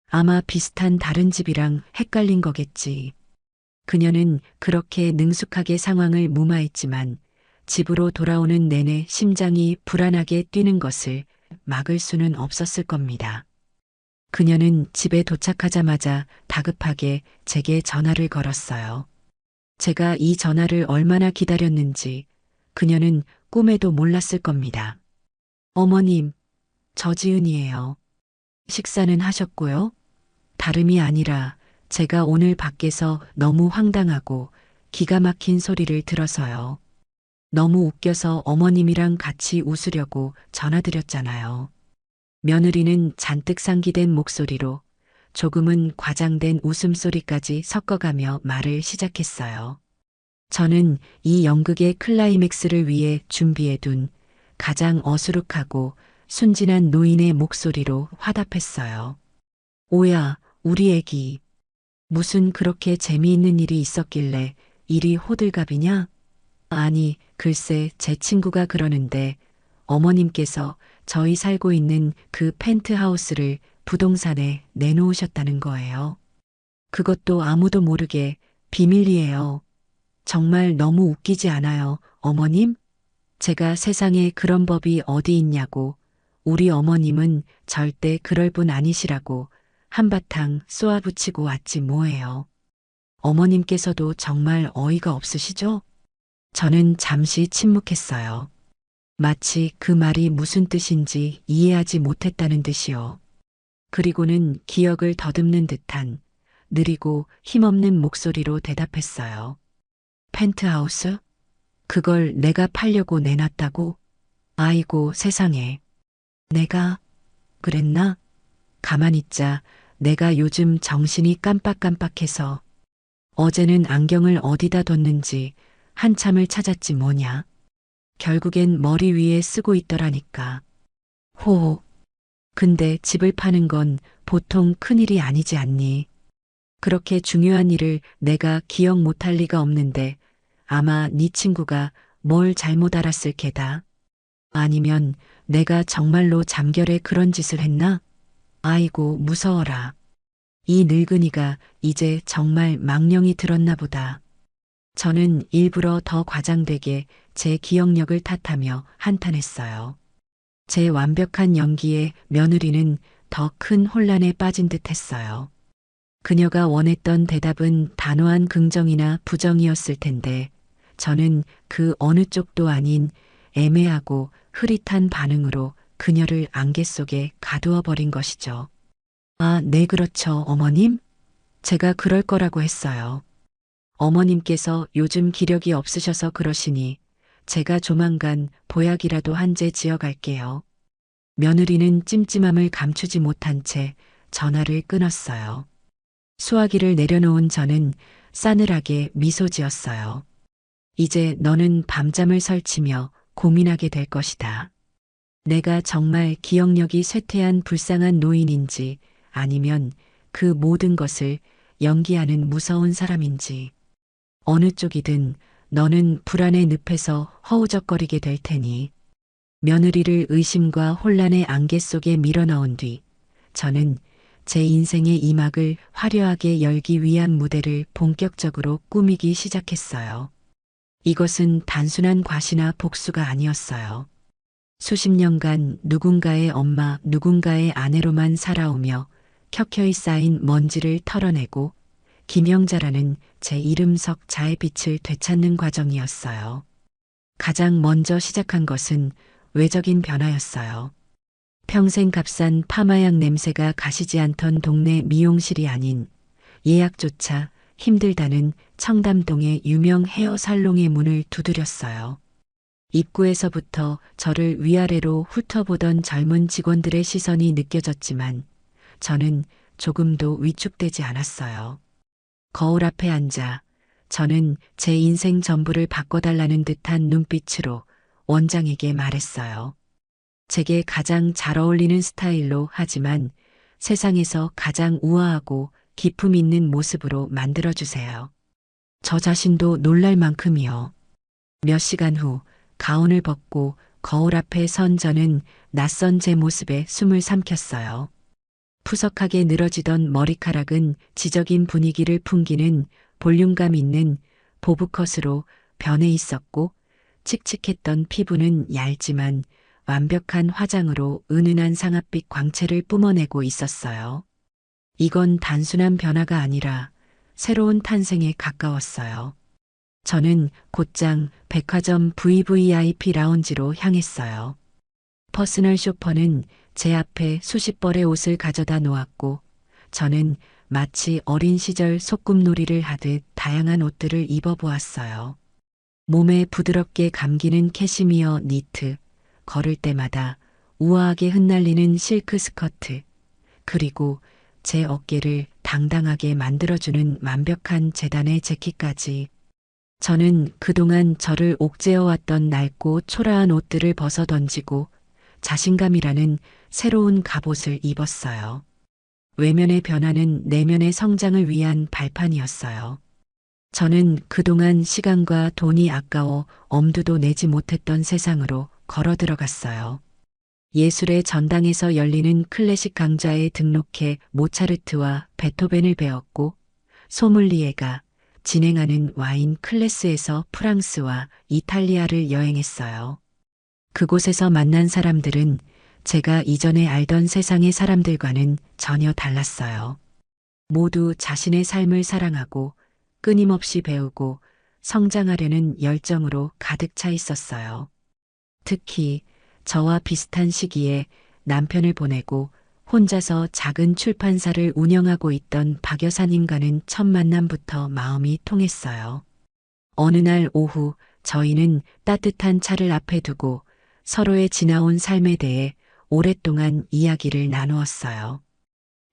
아마 비슷한 다른 집이랑 헷갈린 거겠지. 그녀는 그렇게 능숙하게 상황을 무마했지만 집으로 돌아오는 내내 심장이 불안하게 뛰는 것을 막을 수는 없었을 겁니다. 그녀는 집에 도착하자마자 다급하게 제게 전화를 걸었어요. 제가 이 전화를 얼마나 기다렸는지 그녀는 꿈에도 몰랐을 겁니다. 어머님, 저지은이에요. 식사는 하셨고요? 다름이 아니라 제가 오늘 밖에서 너무 황당하고 기가 막힌 소리를 들어서요. 너무 웃겨서 어머님이랑 같이 웃으려고 전화드렸잖아요. 며느리는 잔뜩 상기된 목소리로 조금은 과장된 웃음소리까지 섞어가며 말을 시작했어요. 저는 이 연극의 클라이맥스를 위해 준비해둔 가장 어수룩하고 순진한 노인의 목소리로 화답했어요. 오야, 우리 애기. 무슨 그렇게 재미있는 일이 있었길래 이리 호들갑이냐? 아니, 글쎄 제 친구가 그러는데 어머님께서 저희 살고 있는 그 펜트하우스를 부동산에 내놓으셨다는 거예요. 그것도 아무도 모르게 비밀이에요. 정말 너무 웃기지 않아요, 어머님? 제가 세상에 그런 법이 어디 있냐고, 우리 어머님은 절대 그럴 분 아니시라고 한바탕 쏘아붙이고 왔지 뭐예요. 어머님께서도 정말 어이가 없으시죠? 저는 잠시 침묵했어요. 마치 그 말이 무슨 뜻인지 이해하지 못했다는 듯이요. 그리고는 기억을 더듬는 듯한 느리고 힘없는 목소리로 대답했어요. 펜트하우스? 그걸 내가 팔려고 내놨다고? 아이고 세상에. 내가 그랬나? 가만 있자. 내가 요즘 정신이 깜빡깜빡해서 어제는 안경을 어디다 뒀는지 한참을 찾았지 뭐냐. 결국엔 머리 위에 쓰고 있더라니까. 호호. 근데 집을 파는 건 보통 큰일이 아니지 않니? 그렇게 중요한 일을 내가 기억 못할 리가 없는데 아마 네 친구가 뭘 잘못 알았을 게다. 아니면 내가 정말로 잠결에 그런 짓을 했나? 아이고 무서워라. 이 늙은이가 이제 정말 망령이 들었나 보다. 저는 일부러 더 과장되게 제 기억력을 탓하며 한탄했어요. 제 완벽한 연기에 며느리는 더 큰 혼란에 빠진 듯 했어요. 그녀가 원했던 대답은 단호한 긍정이나 부정이었을 텐데 저는 그 어느 쪽도 아닌 애매하고 흐릿한 반응으로 그녀를 안개 속에 가두어 버린 것이죠. 아, 네, 그렇죠, 어머님? 제가 그럴 거라고 했어요. 어머님께서 요즘 기력이 없으셔서 그러시니 제가 조만간 보약이라도 한 제 지어 갈게요. 며느리는 찜찜함을 감추지 못한 채 전화를 끊었어요. 수화기를 내려놓은 저는 싸늘하게 미소 지었어요. 이제 너는 밤잠을 설치며 고민하게 될 것이다. 내가 정말 기억력이 쇠퇴한 불쌍한 노인인지 아니면 그 모든 것을 연기하는 무서운 사람인지. 어느 쪽이든 너는 불안의 늪에서 허우적거리게 될 테니. 며느리를 의심과 혼란의 안개 속에 밀어넣은 뒤 저는 제 인생의 이막을 화려하게 열기 위한 무대를 본격적으로 꾸미기 시작했어요. 이것은 단순한 과시나 복수가 아니었어요. 수십 년간 누군가의 엄마, 누군가의 아내로만 살아오며 켜켜이 쌓인 먼지를 털어내고 김영자라는 제 이름 석 자의 빛을 되찾는 과정이었어요. 가장 먼저 시작한 것은 외적인 변화였어요. 평생 값싼 파마약 냄새가 가시지 않던 동네 미용실이 아닌 예약조차 힘들다는 청담동의 유명 헤어 살롱의 문을 두드렸어요. 입구에서부터 저를 위아래로 훑어보던 젊은 직원들의 시선이 느껴졌지만 저는 조금도 위축되지 않았어요. 거울 앞에 앉아 저는 제 인생 전부를 바꿔달라는 듯한 눈빛으로 원장에게 말했어요. 제게 가장 잘 어울리는 스타일로 하지만 세상에서 가장 우아하고 기품 있는 모습으로 만들어주세요. 저 자신도 놀랄 만큼이요. 몇 시간 후 가운을 벗고 거울 앞에 선 저는 낯선 제 모습에 숨을 삼켰어요. 푸석하게 늘어지던 머리카락은 지적인 분위기를 풍기는 볼륨감 있는 보브컷으로 변해 있었고 칙칙했던 피부는 얇지만 완벽한 화장으로 은은한 상아빛 광채를 뿜어내고 있었어요. 이건 단순한 변화가 아니라 새로운 탄생에 가까웠어요. 저는 곧장 백화점 VVIP 라운지로 향했어요. 퍼스널 쇼퍼는 제 앞에 수십 벌의 옷을 가져다 놓았고 저는 마치 어린 시절 소꿉놀이를 하듯 다양한 옷들을 입어보았어요. 몸에 부드럽게 감기는 캐시미어 니트, 걸을 때마다 우아하게 흩날리는 실크 스커트, 그리고 제 어깨를 당당하게 만들어주는 완벽한 재단의 재킷까지. 저는 그동안 저를 옥죄어왔던 낡고 초라한 옷들을 벗어던지고 자신감이라는 새로운 갑옷을 입었어요. 외면의 변화는 내면의 성장을 위한 발판이었어요. 저는 그동안 시간과 돈이 아까워 엄두도 내지 못했던 세상으로 걸어 들어갔어요. 예술의 전당에서 열리는 클래식 강좌에 등록해 모차르트와 베토벤을 배웠고 소믈리에가 진행하는 와인 클래스에서 프랑스와 이탈리아를 여행했어요. 그곳에서 만난 사람들은 제가 이전에 알던 세상의 사람들과는 전혀 달랐어요. 모두 자신의 삶을 사랑하고 끊임없이 배우고 성장하려는 열정으로 가득 차 있었어요. 특히 저와 비슷한 시기에 남편을 보내고 혼자서 작은 출판사를 운영하고 있던 박 여사님과는 첫 만남부터 마음이 통했어요. 어느 날 오후 저희는 따뜻한 차를 앞에 두고 서로의 지나온 삶에 대해 오랫동안 이야기를 나누었어요.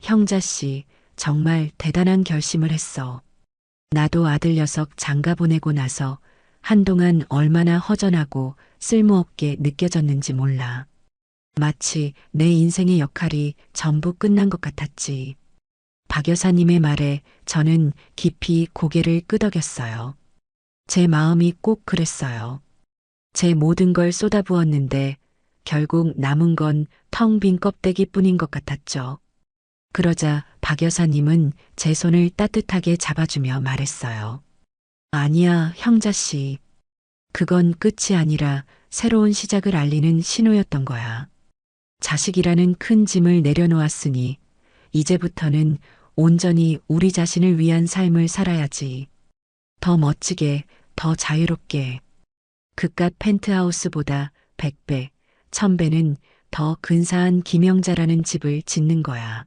형자 씨, 정말 대단한 결심을 했어. 나도 아들 녀석 장가 보내고 나서 한동안 얼마나 허전하고 쓸모없게 느껴졌는지 몰라. 마치 내 인생의 역할이 전부 끝난 것 같았지. 박 여사님의 말에 저는 깊이 고개를 끄덕였어요. 제 마음이 꼭 그랬어요. 제 모든 걸 쏟아부었는데 결국 남은 건 텅 빈 껍데기뿐인 것 같았죠. 그러자 박 여사님은 제 손을 따뜻하게 잡아주며 말했어요. 아니야, 형자씨. 그건 끝이 아니라 새로운 시작을 알리는 신호였던 거야. 자식이라는 큰 짐을 내려놓았으니 이제부터는 온전히 우리 자신을 위한 삶을 살아야지. 더 멋지게, 더 자유롭게. 그깟 펜트하우스보다 100배, 1000배는 더 근사한 김영자라는 집을 짓는 거야.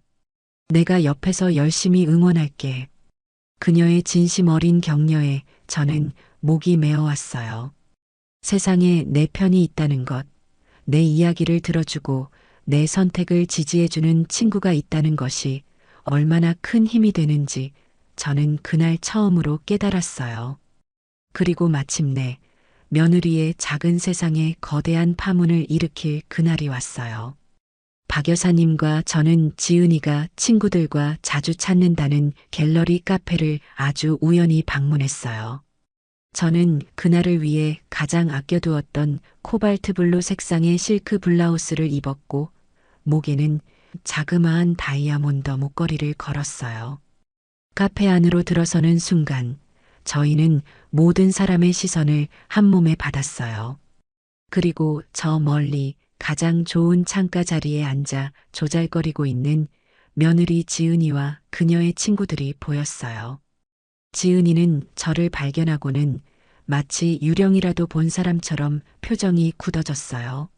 내가 옆에서 열심히 응원할게. 그녀의 진심 어린 격려에 저는 목이 메어왔어요. 세상에 내 편이 있다는 것, 내 이야기를 들어주고 내 선택을 지지해주는 친구가 있다는 것이 얼마나 큰 힘이 되는지 저는 그날 처음으로 깨달았어요. 그리고 마침내 며느리의 작은 세상에 거대한 파문을 일으킬 그날이 왔어요. 박 여사님과 저는 지은이가 친구들과 자주 찾는다는 갤러리 카페를 아주 우연히 방문했어요. 저는 그날을 위해 가장 아껴두었던 코발트 블루 색상의 실크 블라우스를 입었고 목에는 자그마한 다이아몬드 목걸이를 걸었어요. 카페 안으로 들어서는 순간 저희는 모든 사람의 시선을 한 몸에 받았어요. 그리고 저 멀리 가장 좋은 창가 자리에 앉아 조잘거리고 있는 며느리 지은이와 그녀의 친구들이 보였어요. 지은이는 저를 발견하고는 마치 유령이라도 본 사람처럼 표정이 굳어졌어요.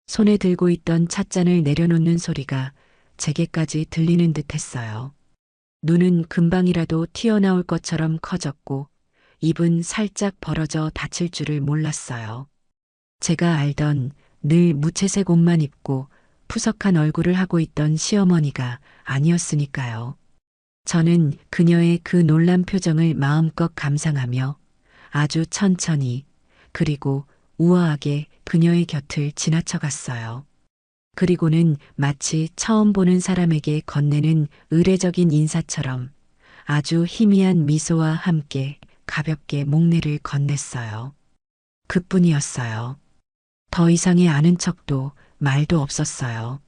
손에 들고 있던 찻잔을 내려놓는 소리가 제게까지 들리는 듯 했어요. 눈은 금방이라도 튀어나올 것처럼 커졌고 입은 살짝 벌어져 닫힐 줄을 몰랐어요. 제가 알던 늘 무채색 옷만 입고 푸석한 얼굴을 하고 있던 시어머니가 아니었으니까요. 저는 그녀의 그 놀란 표정을 마음껏 감상하며 아주 천천히 그리고 우아하게 그녀의 곁을 지나쳐갔어요. 그리고는 마치 처음 보는 사람에게 건네는 의례적인 인사처럼 아주 희미한 미소와 함께 가볍게 목례를 건넸어요. 그뿐이었어요. 더 이상의 아는 척도 말도 없었어요.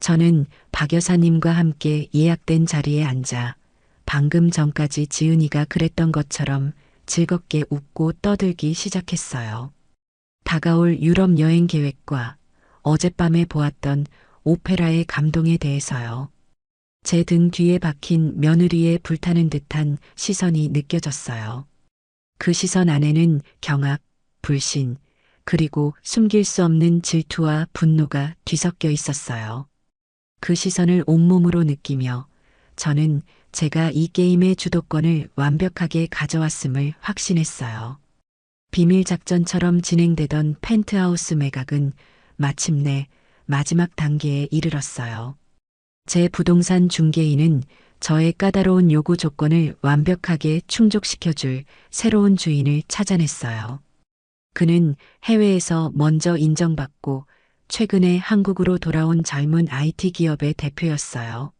저는 박 여사님과 함께 예약된 자리에 앉아 방금 전까지 지은이가 그랬던 것처럼 즐겁게 웃고 떠들기 시작했어요. 다가올 유럽 여행 계획과 어젯밤에 보았던 오페라의 감동에 대해서요. 제 등 뒤에 박힌 며느리의 불타는 듯한 시선이 느껴졌어요. 그 시선 안에는 경악, 불신, 그리고 숨길 수 없는 질투와 분노가 뒤섞여 있었어요. 그 시선을 온몸으로 느끼며 저는 제가 이 게임의 주도권을 완벽하게 가져왔음을 확신했어요. 비밀 작전처럼 진행되던 펜트하우스 매각은 마침내 마지막 단계에 이르렀어요. 제 부동산 중개인은 저의 까다로운 요구 조건을 완벽하게 충족시켜줄 새로운 주인을 찾아냈어요. 그는 해외에서 먼저 인정받고 최근에 한국으로 돌아온 젊은 IT 기업의 대표였어요.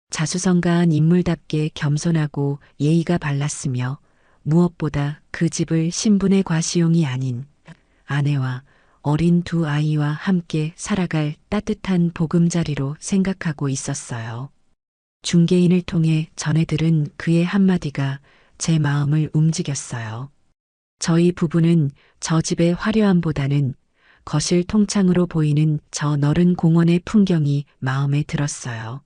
자수성가한 인물답게 겸손하고 예의가 발랐으며 무엇보다 그 집을 신분의 과시용이 아닌 아내와 어린 두 아이와 함께 살아갈 따뜻한 보금자리로 생각하고 있었어요. 중개인을 통해 전해 들은 그의 한마디가 제 마음을 움직였어요. 저희 부부는 저 집의 화려함보다는 거실 통창으로 보이는 저 너른 공원의 풍경이 마음에 들었어요.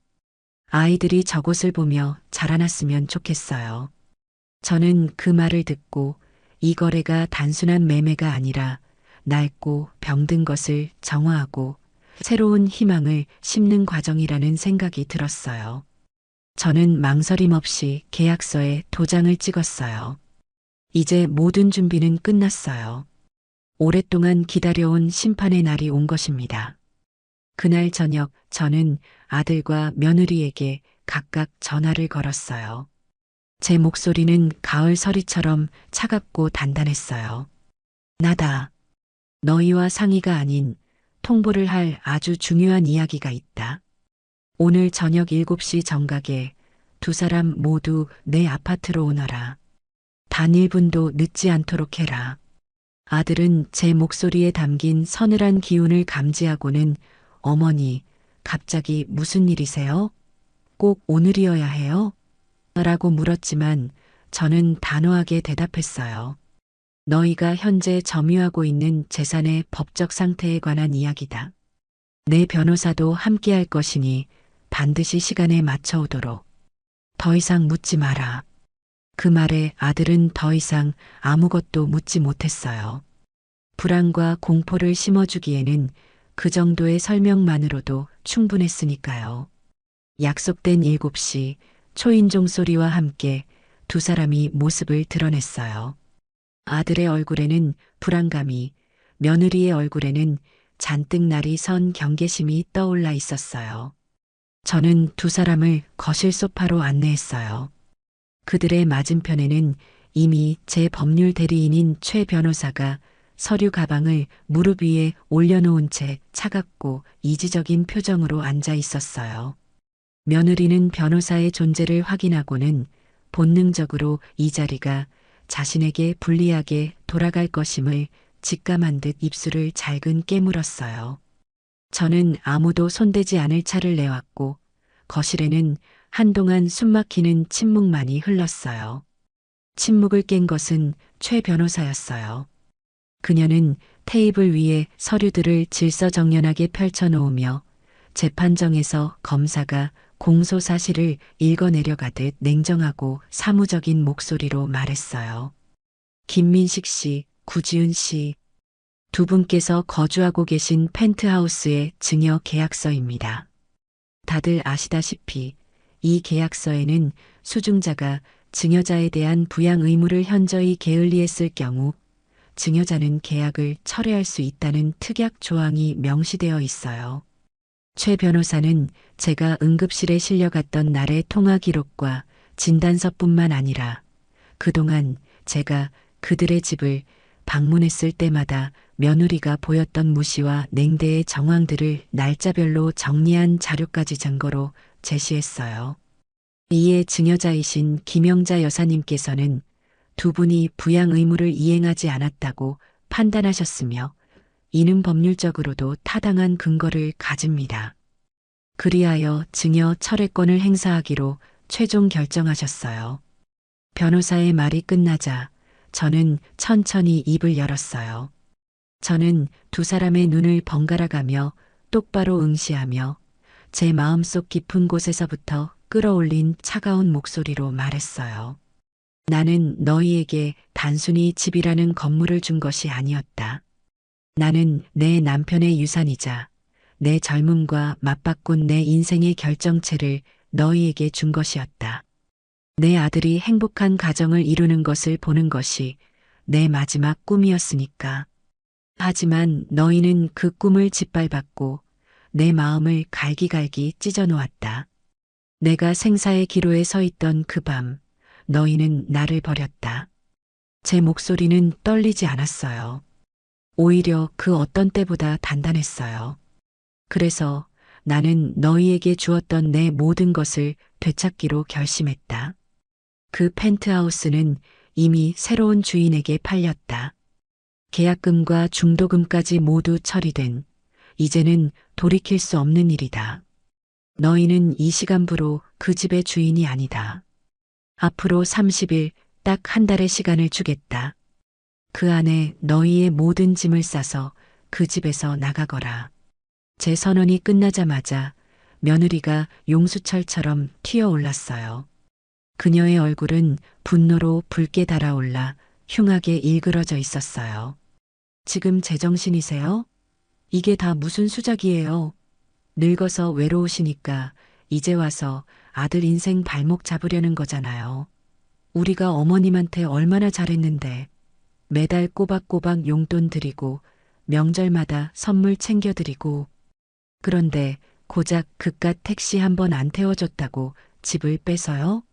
아이들이 저곳을 보며 자라났으면 좋겠어요. 저는 그 말을 듣고 이 거래가 단순한 매매가 아니라 낡고 병든 것을 정화하고 새로운 희망을 심는 과정이라는 생각이 들었어요. 저는 망설임 없이 계약서에 도장을 찍었어요. 이제 모든 준비는 끝났어요. 오랫동안 기다려온 심판의 날이 온 것입니다. 그날 저녁 저는 아들과 며느리에게 각각 전화를 걸었어요. 제 목소리는 가을 서리처럼 차갑고 단단했어요. 나다. 너희와 상의가 아닌 통보를 할 아주 중요한 이야기가 있다. 오늘 저녁 7시 정각에 두 사람 모두 내 아파트로 오너라. 단 1분도 늦지 않도록 해라. 아들은 제 목소리에 담긴 서늘한 기운을 감지하고는 어머니, 갑자기 무슨 일이세요? 꼭 오늘이어야 해요? 라고 물었지만 저는 단호하게 대답했어요. 너희가 현재 점유하고 있는 재산의 법적 상태에 관한 이야기다. 내 변호사도 함께할 것이니 반드시 시간에 맞춰오도록. 더 이상 묻지 마라. 그 말에 아들은 더 이상 아무것도 묻지 못했어요. 불안과 공포를 심어주기에는 그 정도의 설명만으로도 충분했으니까요. 약속된 7시 초인종 소리와 함께 두 사람이 모습을 드러냈어요. 아들의 얼굴에는 불안감이, 며느리의 얼굴에는 잔뜩 날이 선 경계심이 떠올라 있었어요. 저는 두 사람을 거실 소파로 안내했어요. 그들의 맞은편에는 이미 제 법률 대리인인 최 변호사가 서류 가방을 무릎 위에 올려놓은 채 차갑고 이지적인 표정으로 앉아 있었어요. 며느리는 변호사의 존재를 확인하고는 본능적으로 이 자리가 자신에게 불리하게 돌아갈 것임을 직감한 듯 입술을 잘근 깨물었어요. 저는 아무도 손대지 않을 차를 내왔고 거실에는 한동안 숨막히는 침묵만이 흘렀어요. 침묵을 깬 것은 최 변호사였어요. 그녀는 테이블 위에 서류들을 질서정연하게 펼쳐놓으며 재판정에서 검사가 공소 사실을 읽어내려가듯 냉정하고 사무적인 목소리로 말했어요. 김민식 씨, 구지은 씨, 두 분께서 거주하고 계신 펜트하우스의 증여 계약서입니다. 다들 아시다시피 이 계약서에는 수증자가 증여자에 대한 부양 의무를 현저히 게을리했을 경우 증여자는 계약을 철회할 수 있다는 특약 조항이 명시되어 있어요. 최 변호사는 제가 응급실에 실려갔던 날의 통화 기록과 진단서뿐만 아니라 그동안 제가 그들의 집을 방문했을 때마다 며느리가 보였던 무시와 냉대의 정황들을 날짜별로 정리한 자료까지 증거로 제시했어요. 이에 증여자이신 김영자 여사님께서는 두 분이 부양 의무를 이행하지 않았다고 판단하셨으며 이는 법률적으로도 타당한 근거를 가집니다. 그리하여 증여 철회권을 행사하기로 최종 결정하셨어요. 변호사의 말이 끝나자 저는 천천히 입을 열었어요. 저는 두 사람의 눈을 번갈아가며 똑바로 응시하며 제 마음속 깊은 곳에서부터 끌어올린 차가운 목소리로 말했어요. 나는 너희에게 단순히 집이라는 건물을 준 것이 아니었다. 나는 내 남편의 유산이자 내 젊음과 맞바꾼 내 인생의 결정체를 너희에게 준 것이었다. 내 아들이 행복한 가정을 이루는 것을 보는 것이 내 마지막 꿈이었으니까. 하지만 너희는 그 꿈을 짓밟았고 내 마음을 갈기갈기 찢어놓았다. 내가 생사의 기로에 서 있던 그 밤, 너희는 나를 버렸다. 제 목소리는 떨리지 않았어요. 오히려 그 어떤 때보다 단단했어요. 그래서 나는 너희에게 주었던 내 모든 것을 되찾기로 결심했다. 그 펜트하우스는 이미 새로운 주인에게 팔렸다. 계약금과 중도금까지 모두 처리된 이제는 돌이킬 수 없는 일이다. 너희는 이 시간부로 그 집의 주인이 아니다. 앞으로 30일, 딱 한 달의 시간을 주겠다. 그 안에 너희의 모든 짐을 싸서 그 집에서 나가거라. 제 선언이 끝나자마자 며느리가 용수철처럼 튀어올랐어요. 그녀의 얼굴은 분노로 붉게 달아올라 흉하게 일그러져 있었어요. 지금 제정신이세요? 이게 다 무슨 수작이에요? 늙어서 외로우시니까 이제 와서 아들 인생 발목 잡으려는 거잖아요. 우리가 어머님한테 얼마나 잘했는데 매달 꼬박꼬박 용돈 드리고 명절마다 선물 챙겨드리고 그런데 고작 그깟 택시 한 번 안 태워줬다고 집을 뺏어요?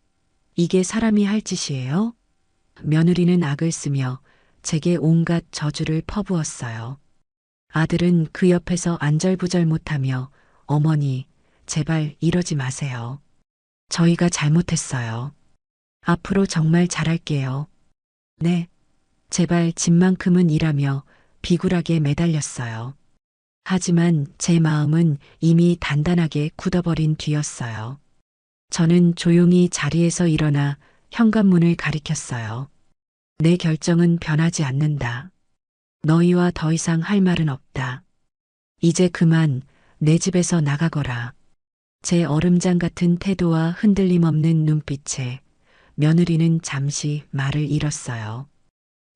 이게 사람이 할 짓이에요? 며느리는 악을 쓰며 제게 온갖 저주를 퍼부었어요. 아들은 그 옆에서 안절부절 못하며 어머니, 제발 이러지 마세요. 저희가 잘못했어요. 앞으로 정말 잘할게요. 네, 제발 집만큼은 일하며 비굴하게 매달렸어요. 하지만 제 마음은 이미 단단하게 굳어버린 뒤였어요. 저는 조용히 자리에서 일어나 현관문을 가리켰어요. 내 결정은 변하지 않는다. 너희와 더 이상 할 말은 없다. 이제 그만 내 집에서 나가거라. 제 얼음장 같은 태도와 흔들림 없는 눈빛에 며느리는 잠시 말을 잃었어요.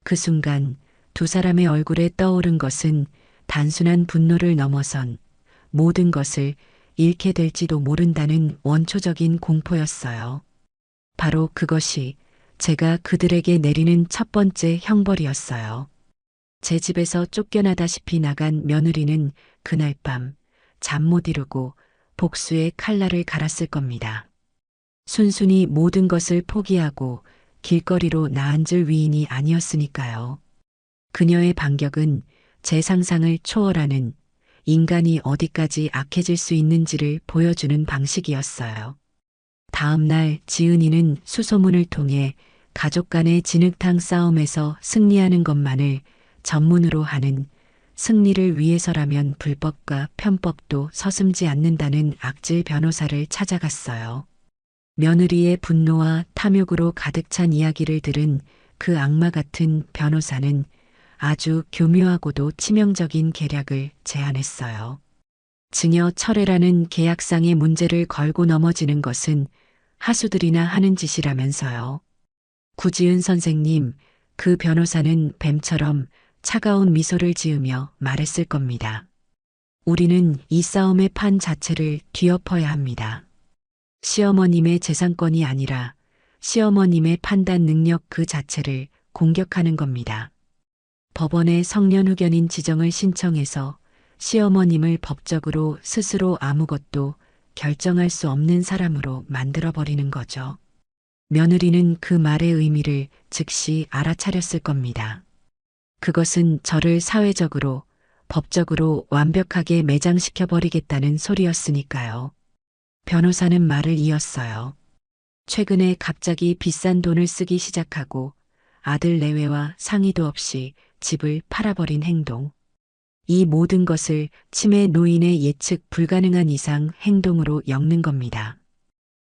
그 순간 두 사람의 얼굴에 떠오른 것은 단순한 분노를 넘어선 모든 것을 잃게 될지도 모른다는 원초적인 공포였어요. 바로 그것이 제가 그들에게 내리는 첫 번째 형벌이었어요. 제 집에서 쫓겨나다시피 나간 며느리는 그날 밤 잠 못 이루고 복수의 칼날을 갈았을 겁니다. 순순히 모든 것을 포기하고 길거리로 나앉을 위인이 아니었으니까요. 그녀의 반격은 제 상상을 초월하는, 인간이 어디까지 악해질 수 있는지를 보여주는 방식이었어요. 다음 날 지은이는 수소문을 통해 가족 간의 진흙탕 싸움에서 승리하는 것만을 전문으로 하는, 승리를 위해서라면 불법과 편법도 서슴지 않는다는 악질 변호사를 찾아갔어요. 며느리의 분노와 탐욕으로 가득 찬 이야기를 들은 그 악마 같은 변호사는 아주 교묘하고도 치명적인 계략을 제안했어요. 증여 철회라는 계약상의 문제를 걸고 넘어지는 것은 하수들이나 하는 짓이라면서요. 구지은 선생님, 그 변호사는 뱀처럼 차가운 미소를 지으며 말했을 겁니다. 우리는 이 싸움의 판 자체를 뒤엎어야 합니다. 시어머님의 재산권이 아니라 시어머님의 판단 능력 그 자체를 공격하는 겁니다. 법원에 성년후견인 지정을 신청해서 시어머님을 법적으로 스스로 아무것도 결정할 수 없는 사람으로 만들어버리는 거죠. 며느리는 그 말의 의미를 즉시 알아차렸을 겁니다. 그것은 저를 사회적으로, 법적으로 완벽하게 매장시켜버리겠다는 소리였으니까요. 변호사는 말을 이었어요. 최근에 갑자기 비싼 돈을 쓰기 시작하고 아들 내외와 상의도 없이 집을 팔아버린 행동. 이 모든 것을 치매 노인의 예측 불가능한 이상 행동으로 엮는 겁니다.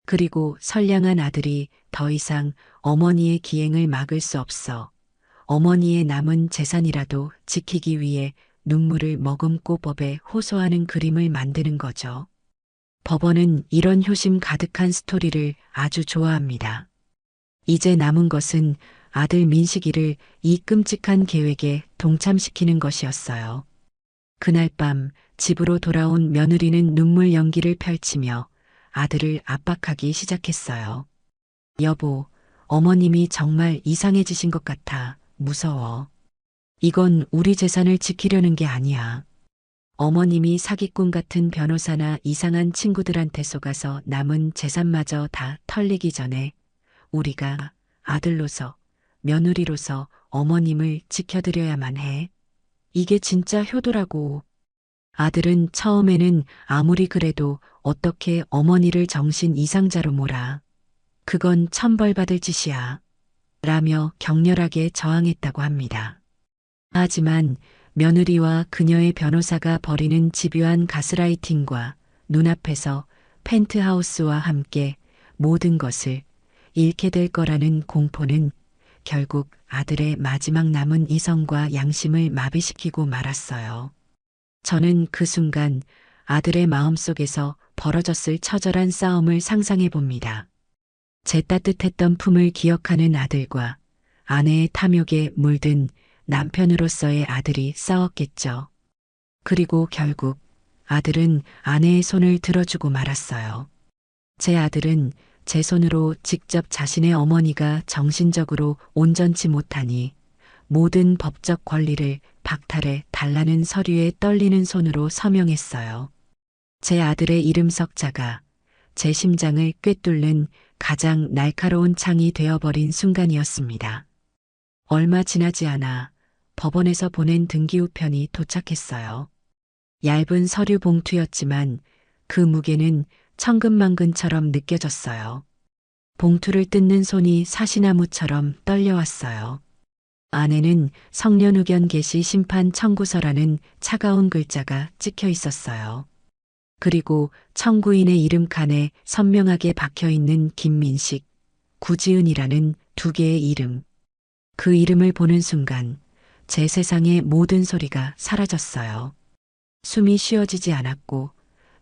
그리고 선량한 아들이 더 이상 어머니의 기행을 막을 수 없어 어머니의 남은 재산이라도 지키기 위해 눈물을 머금고 법에 호소하는 그림을 만드는 거죠. 법원은 이런 효심 가득한 스토리를 아주 좋아합니다. 이제 남은 것은 아들 민식이를 이 끔찍한 계획에 동참시키는 것이었어요. 그날 밤 집으로 돌아온 며느리는 눈물 연기를 펼치며 아들을 압박하기 시작했어요. 여보, 어머님이 정말 이상해지신 것 같아. 무서워. 이건 우리 재산을 지키려는 게 아니야. 어머님이 사기꾼 같은 변호사나 이상한 친구들한테 속아서 남은 재산마저 다 털리기 전에 우리가 아들로서, 며느리로서 어머님을 지켜드려야만 해. 이게 진짜 효도라고. 아들은 처음에는 아무리 그래도 어떻게 어머니를 정신 이상자로 몰아. 그건 천벌받을 짓이야. 라며 격렬하게 저항했다고 합니다. 하지만 며느리와 그녀의 변호사가 벌이는 집요한 가스라이팅과 눈앞에서 펜트하우스와 함께 모든 것을 잃게 될 거라는 공포는 결국 아들의 마지막 남은 이성과 양심을 마비시키고 말았어요. 저는 그 순간 아들의 마음속에서 벌어졌을 처절한 싸움을 상상해 봅니다. 제 따뜻했던 품을 기억하는 아들과 아내의 탐욕에 물든 남편으로서의 아들이 싸웠겠죠. 그리고 결국 아들은 아내의 손을 들어주고 말았어요. 제 아들은 제 손으로 직접 자신의 어머니가 정신적으로 온전치 못하니 모든 법적 권리를 박탈해 달라는 서류에 떨리는 손으로 서명했어요. 제 아들의 이름 석자가 제 심장을 꿰뚫는 가장 날카로운 창이 되어버린 순간이었습니다. 얼마 지나지 않아 법원에서 보낸 등기우편이 도착했어요. 얇은 서류 봉투였지만 그 무게는 천근만근처럼 느껴졌어요. 봉투를 뜯는 손이 사시나무처럼 떨려왔어요. 안에는 성년후견 개시 심판 청구서라는 차가운 글자가 찍혀 있었어요. 그리고 청구인의 이름 칸에 선명하게 박혀있는 김민식, 구지은이라는 두 개의 이름. 그 이름을 보는 순간 제 세상의 모든 소리가 사라졌어요. 숨이 쉬어지지 않았고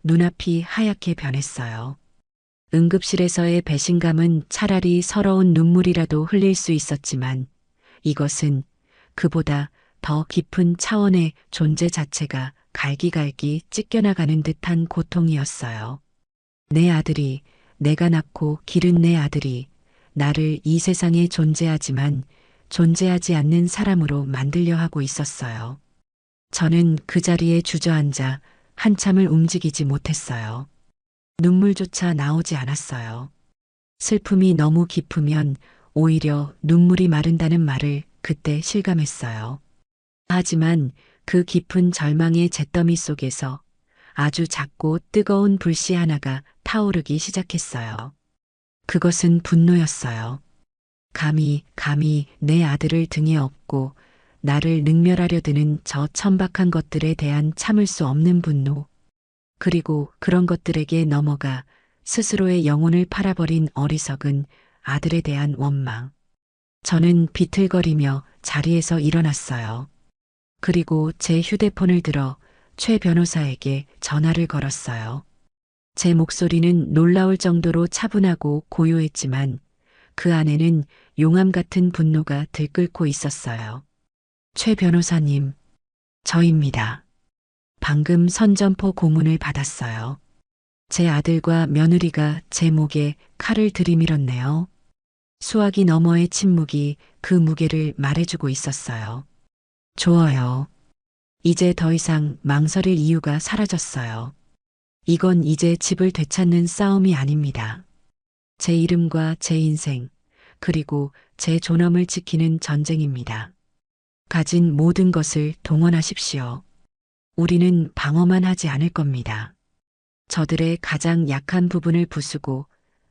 눈앞이 하얗게 변했어요. 응급실에서의 배신감은 차라리 서러운 눈물이라도 흘릴 수 있었지만 이것은 그보다 더 깊은 차원의 존재 자체가 갈기갈기 찢겨나가는 듯한 고통이었어요. 내 아들이, 내가 낳고 기른 내 아들이 나를 이 세상에 존재하지만 존재하지 않는 사람으로 만들려 하고 있었어요. 저는 그 자리에 주저앉아 한참을 움직이지 못했어요. 눈물조차 나오지 않았어요. 슬픔이 너무 깊으면 오히려 눈물이 마른다는 말을 그때 실감했어요. 하지만 그 깊은 절망의 잿더미 속에서 아주 작고 뜨거운 불씨 하나가 타오르기 시작했어요. 그것은 분노였어요. 감히 내 아들을 등에 업고 나를 능멸하려 드는 저 천박한 것들에 대한 참을 수 없는 분노. 그리고 그런 것들에게 넘어가 스스로의 영혼을 팔아버린 어리석은 아들에 대한 원망. 저는 비틀거리며 자리에서 일어났어요. 그리고 제 휴대폰을 들어 최 변호사에게 전화를 걸었어요. 제 목소리는 놀라울 정도로 차분하고 고요했지만 그 안에는 용암 같은 분노가 들끓고 있었어요. 최 변호사님, 저입니다. 방금 선전포 고문을 받았어요. 제 아들과 며느리가 제 목에 칼을 들이밀었네요. 수화기 너머의 침묵이 그 무게를 말해주고 있었어요. 좋아요. 이제 더 이상 망설일 이유가 사라졌어요. 이건 이제 집을 되찾는 싸움이 아닙니다. 제 이름과 제 인생, 그리고 제 존엄을 지키는 전쟁입니다. 가진 모든 것을 동원하십시오. 우리는 방어만 하지 않을 겁니다. 저들의 가장 약한 부분을 부수고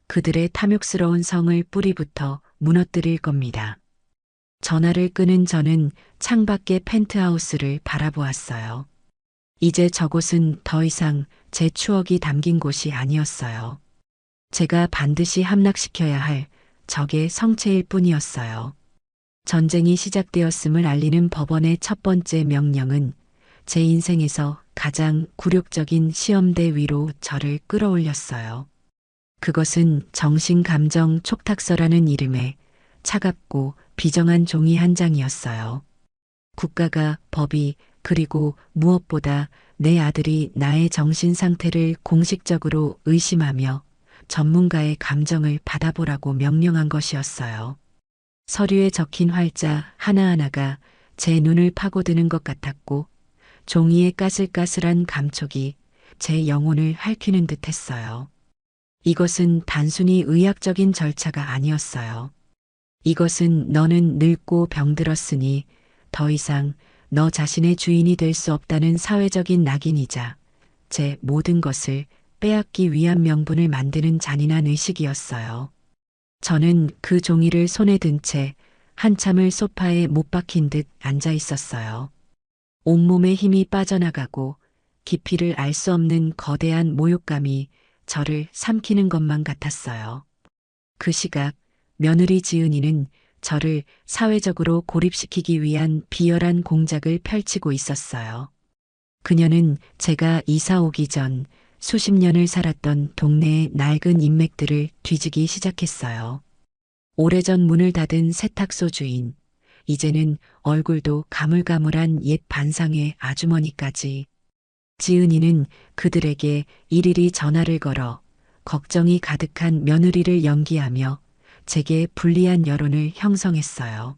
그들의 탐욕스러운 성을 뿌리부터 무너뜨릴 겁니다. 전화를 끄는 저는 창밖의 펜트하우스를 바라보았어요. 이제 저곳은 더 이상 제 추억이 담긴 곳이 아니었어요. 제가 반드시 함락시켜야 할 적의 성체일 뿐이었어요. 전쟁이 시작되었음을 알리는 법원의 첫 번째 명령은 제 인생에서 가장 굴욕적인 시험대 위로 저를 끌어올렸어요. 그것은 정신감정 촉탁서라는 이름의 차갑고 비정한 종이 한 장이었어요. 국가가, 법이, 그리고 무엇보다 내 아들이 나의 정신 상태를 공식적으로 의심하며 전문가의 감정을 받아보라고 명령한 것이었어요. 서류에 적힌 활자 하나하나가 제 눈을 파고드는 것 같았고 종이의 까슬까슬한 감촉이 제 영혼을 핥히는 듯 했어요. 이것은 단순히 의학적인 절차가 아니었어요. 이것은 너는 늙고 병들었으니 더 이상 너 자신의 주인이 될 수 없다는 사회적인 낙인이자 제 모든 것을 빼앗기 위한 명분을 만드는 잔인한 의식이었어요. 저는 그 종이를 손에 든 채 한참을 소파에 못 박힌 듯 앉아 있었어요. 온몸에 힘이 빠져나가고 깊이를 알 수 없는 거대한 모욕감이 저를 삼키는 것만 같았어요. 그 시각 며느리 지은이는 저를 사회적으로 고립시키기 위한 비열한 공작을 펼치고 있었어요. 그녀는 제가 이사 오기 전 수십 년을 살았던 동네의 낡은 인맥들을 뒤지기 시작했어요. 오래전 문을 닫은 세탁소 주인, 이제는 얼굴도 가물가물한 옛 반상회 아주머니까지. 지은이는 그들에게 일일이 전화를 걸어 걱정이 가득한 며느리를 연기하며 제게 불리한 여론을 형성했어요.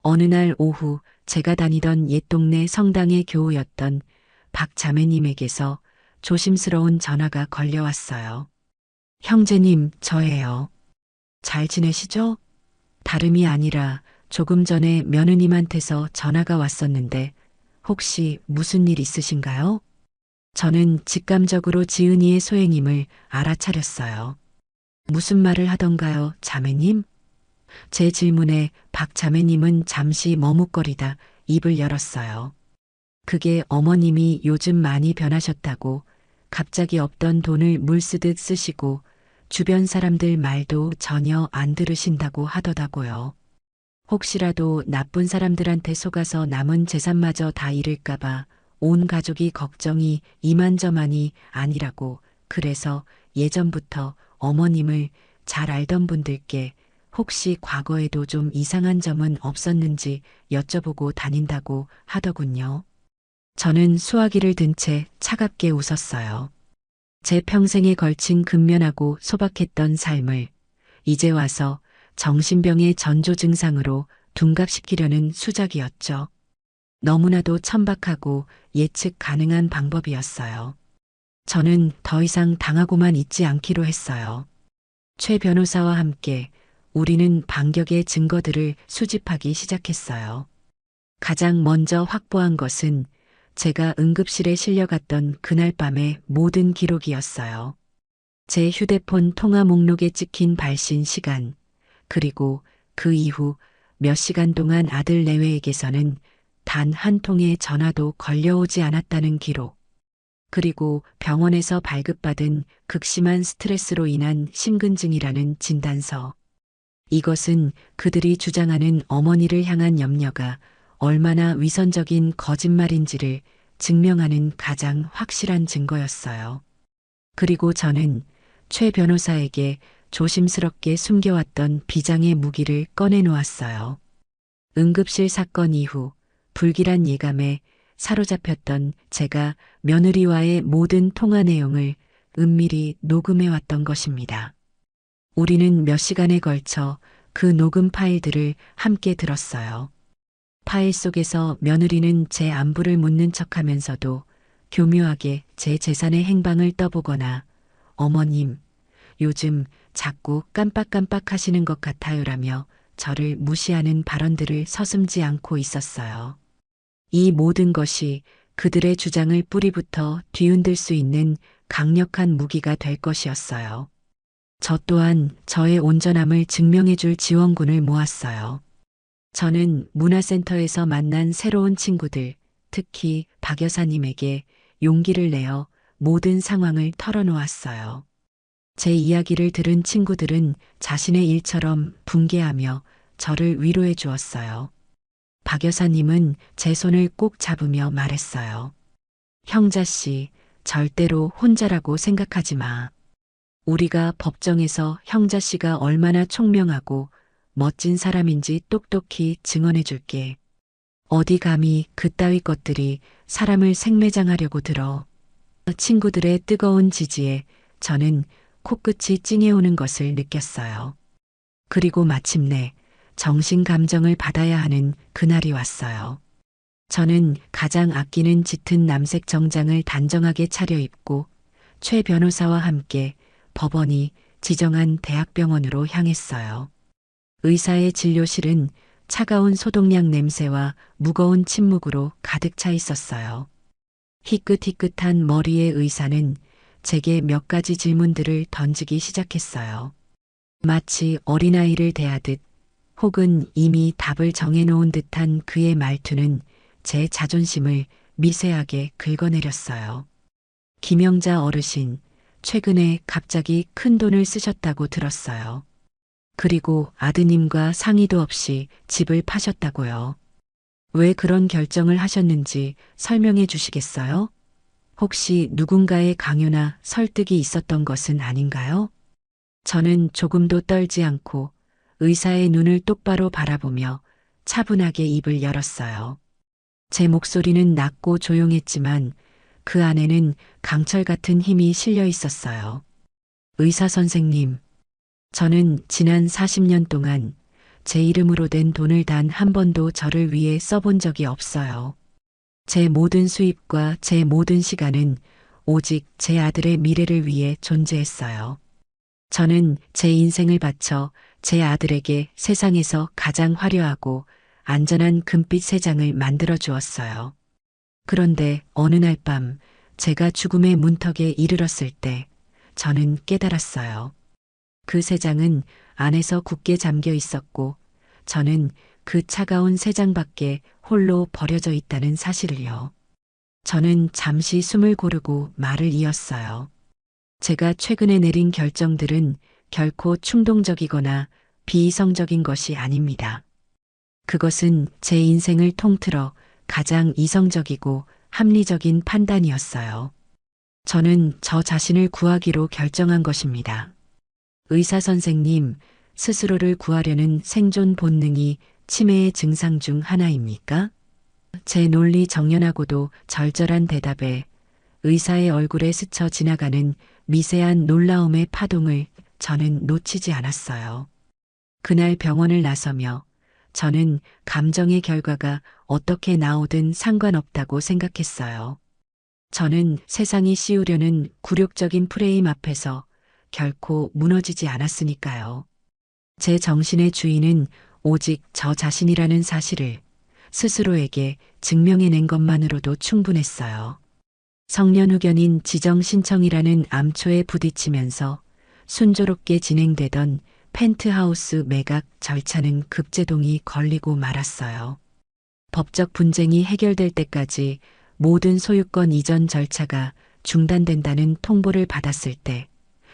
어느 날 오후 제가 다니던 옛 동네 성당의 교우였던 박 자매님에게서 조심스러운 전화가 걸려왔어요. 형제님, 저예요. 잘 지내시죠? 다름이 아니라 조금 전에 며느님한테서 전화가 왔었는데 혹시 무슨 일 있으신가요? 저는 직감적으로 지은이의 소행임을 알아차렸어요. 무슨 말을 하던가요, 자매님? 제 질문에 박 자매님은 잠시 머뭇거리다 입을 열었어요. 그게 어머님이 요즘 많이 변하셨다고 갑자기 없던 돈을 물쓰듯 쓰시고 주변 사람들 말도 전혀 안 들으신다고 하더라고요. 혹시라도 나쁜 사람들한테 속아서 남은 재산마저 다 잃을까봐 온 가족이 걱정이 이만저만이 아니라고 그래서 예전부터 어머님을 잘 알던 분들께 혹시 과거에도 좀 이상한 점은 없었는지 여쭤보고 다닌다고 하더군요. 저는 수화기를 든 채 차갑게 웃었어요. 제 평생에 걸친 근면하고 소박했던 삶을 이제 와서 정신병의 전조 증상으로 둔갑시키려는 수작이었죠. 너무나도 천박하고 예측 가능한 방법이었어요. 저는 더 이상 당하고만 있지 않기로 했어요. 최 변호사와 함께 우리는 반격의 증거들을 수집하기 시작했어요. 가장 먼저 확보한 것은 제가 응급실에 실려갔던 그날 밤의 모든 기록이었어요. 제 휴대폰 통화 목록에 찍힌 발신 시간, 그리고 그 이후 몇 시간 동안 아들 내외에게서는 단 한 통의 전화도 걸려오지 않았다는 기록, 그리고 병원에서 발급받은 극심한 스트레스로 인한 심근증이라는 진단서. 이것은 그들이 주장하는 어머니를 향한 염려가 얼마나 위선적인 거짓말인지를 증명하는 가장 확실한 증거였어요. 그리고 저는 최 변호사에게 조심스럽게 숨겨왔던 비장의 무기를 꺼내놓았어요. 응급실 사건 이후 불길한 예감에 사로잡혔던 제가 며느리와의 모든 통화 내용을 은밀히 녹음해왔던 것입니다. 우리는 몇 시간에 걸쳐 그 녹음 파일들을 함께 들었어요. 파일 속에서 며느리는 제 안부를 묻는 척하면서도 교묘하게 제 재산의 행방을 떠보거나 어머님, 요즘 자꾸 깜빡깜빡 하시는 것 같아요라며 저를 무시하는 발언들을 서슴지 않고 있었어요. 이 모든 것이 그들의 주장을 뿌리부터 뒤흔들 수 있는 강력한 무기가 될 것이었어요. 저 또한 저의 온전함을 증명해줄 지원군을 모았어요. 저는 문화센터에서 만난 새로운 친구들, 특히 박 여사님에게 용기를 내어 모든 상황을 털어놓았어요. 제 이야기를 들은 친구들은 자신의 일처럼 붕괴하며 저를 위로해 주었어요. 박 여사님은 제 손을 꼭 잡으며 말했어요. 형자 씨, 절대로 혼자라고 생각하지 마. 우리가 법정에서 형자 씨가 얼마나 총명하고 멋진 사람인지 똑똑히 증언해 줄게. 어디 감히 그따위 것들이 사람을 생매장하려고 들어. 친구들의 뜨거운 지지에 저는 코끝이 찡해오는 것을 느꼈어요. 그리고 마침내 정신 감정을 받아야 하는 그날이 왔어요. 저는 가장 아끼는 짙은 남색 정장을 단정하게 차려입고 최 변호사와 함께 법원이 지정한 대학병원으로 향했어요. 의사의 진료실은 차가운 소독약 냄새와 무거운 침묵으로 가득 차 있었어요. 희끗희끗한 머리의 의사는 제게 몇 가지 질문들을 던지기 시작했어요. 마치 어린아이를 대하듯 혹은 이미 답을 정해놓은 듯한 그의 말투는 제 자존심을 미세하게 긁어내렸어요. 김영자 어르신, 최근에 갑자기 큰 돈을 쓰셨다고 들었어요. 그리고 아드님과 상의도 없이 집을 파셨다고요. 왜 그런 결정을 하셨는지 설명해 주시겠어요? 혹시 누군가의 강요나 설득이 있었던 것은 아닌가요? 저는 조금도 떨지 않고 의사의 눈을 똑바로 바라보며 차분하게 입을 열었어요. 제 목소리는 낮고 조용했지만 그 안에는 강철 같은 힘이 실려 있었어요. 의사 선생님, 저는 지난 40년 동안 제 이름으로 된 돈을 단 한 번도 저를 위해 써본 적이 없어요. 제 모든 수입과 제 모든 시간은 오직 제 아들의 미래를 위해 존재했어요. 저는 제 인생을 바쳐 제 아들에게 세상에서 가장 화려하고 안전한 금빛 세장을 만들어 주었어요. 그런데 어느 날 밤 제가 죽음의 문턱에 이르렀을 때 저는 깨달았어요. 그 세장은 안에서 굳게 잠겨 있었고 저는 그 차가운 세장 밖에 홀로 버려져 있다는 사실을요. 저는 잠시 숨을 고르고 말을 이었어요. 제가 최근에 내린 결정들은 결코 충동적이거나 비이성적인 것이 아닙니다. 그것은 제 인생을 통틀어 가장 이성적이고 합리적인 판단이었어요. 저는 저 자신을 구하기로 결정한 것입니다. 의사 선생님, 스스로를 구하려는 생존 본능이 치매의 증상 중 하나입니까? 제 논리 정연하고도 절절한 대답에 의사의 얼굴에 스쳐 지나가는 미세한 놀라움의 파동을 저는 놓치지 않았어요. 그날 병원을 나서며 저는 감정의 결과가 어떻게 나오든 상관없다고 생각했어요. 저는 세상이 씌우려는 굴욕적인 프레임 앞에서 결코 무너지지 않았으니까요. 제 정신의 주인은 오직 저 자신이라는 사실을 스스로에게 증명해낸 것만으로도 충분했어요. 성년후견인 지정 신청이라는 암초에 부딪히면서 순조롭게 진행되던 펜트하우스 매각 절차는 급제동이 걸리고 말았어요. 법적 분쟁이 해결될 때까지 모든 소유권 이전 절차가 중단된다는 통보를 받았을 때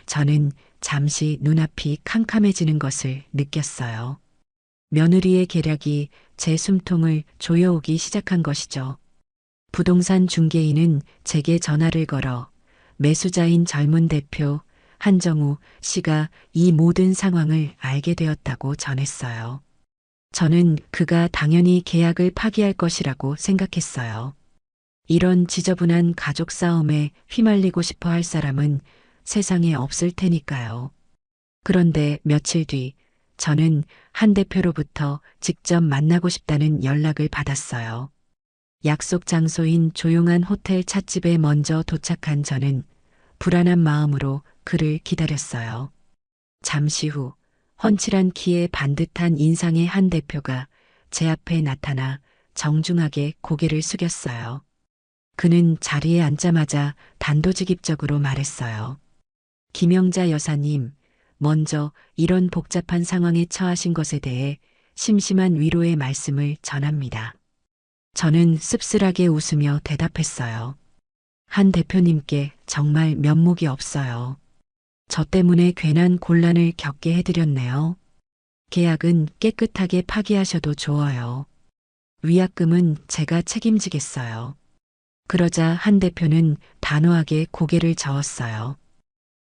저는 잠시 눈앞이 캄캄해지는 것을 느꼈어요. 며느리의 계략이 제 숨통을 조여오기 시작한 것이죠. 부동산 중개인은 제게 전화를 걸어 매수자인 젊은 대표 한정우 씨가 이 모든 상황을 알게 되었다고 전했어요. 저는 그가 당연히 계약을 파기할 것이라고 생각했어요. 이런 지저분한 가족 싸움에 휘말리고 싶어 할 사람은 세상에 없을 테니까요. 그런데 며칠 뒤 저는 한 대표로부터 직접 만나고 싶다는 연락을 받았어요. 약속 장소인 조용한 호텔 찻집에 먼저 도착한 저는 불안한 마음으로 그를 기다렸어요. 잠시 후 훤칠한 키에 반듯한 인상의 한 대표가 제 앞에 나타나 정중하게 고개를 숙였어요. 그는 자리에 앉자마자 단도직입적으로 말했어요. 김영자 여사님, 먼저 이런 복잡한 상황에 처하신 것에 대해 심심한 위로의 말씀을 전합니다. 저는 씁쓸하게 웃으며 대답했어요. 한 대표님께 정말 면목이 없어요. 저 때문에 괜한 곤란을 겪게 해드렸네요. 계약은 깨끗하게 파기하셔도 좋아요. 위약금은 제가 책임지겠어요. 그러자 한 대표는 단호하게 고개를 저었어요.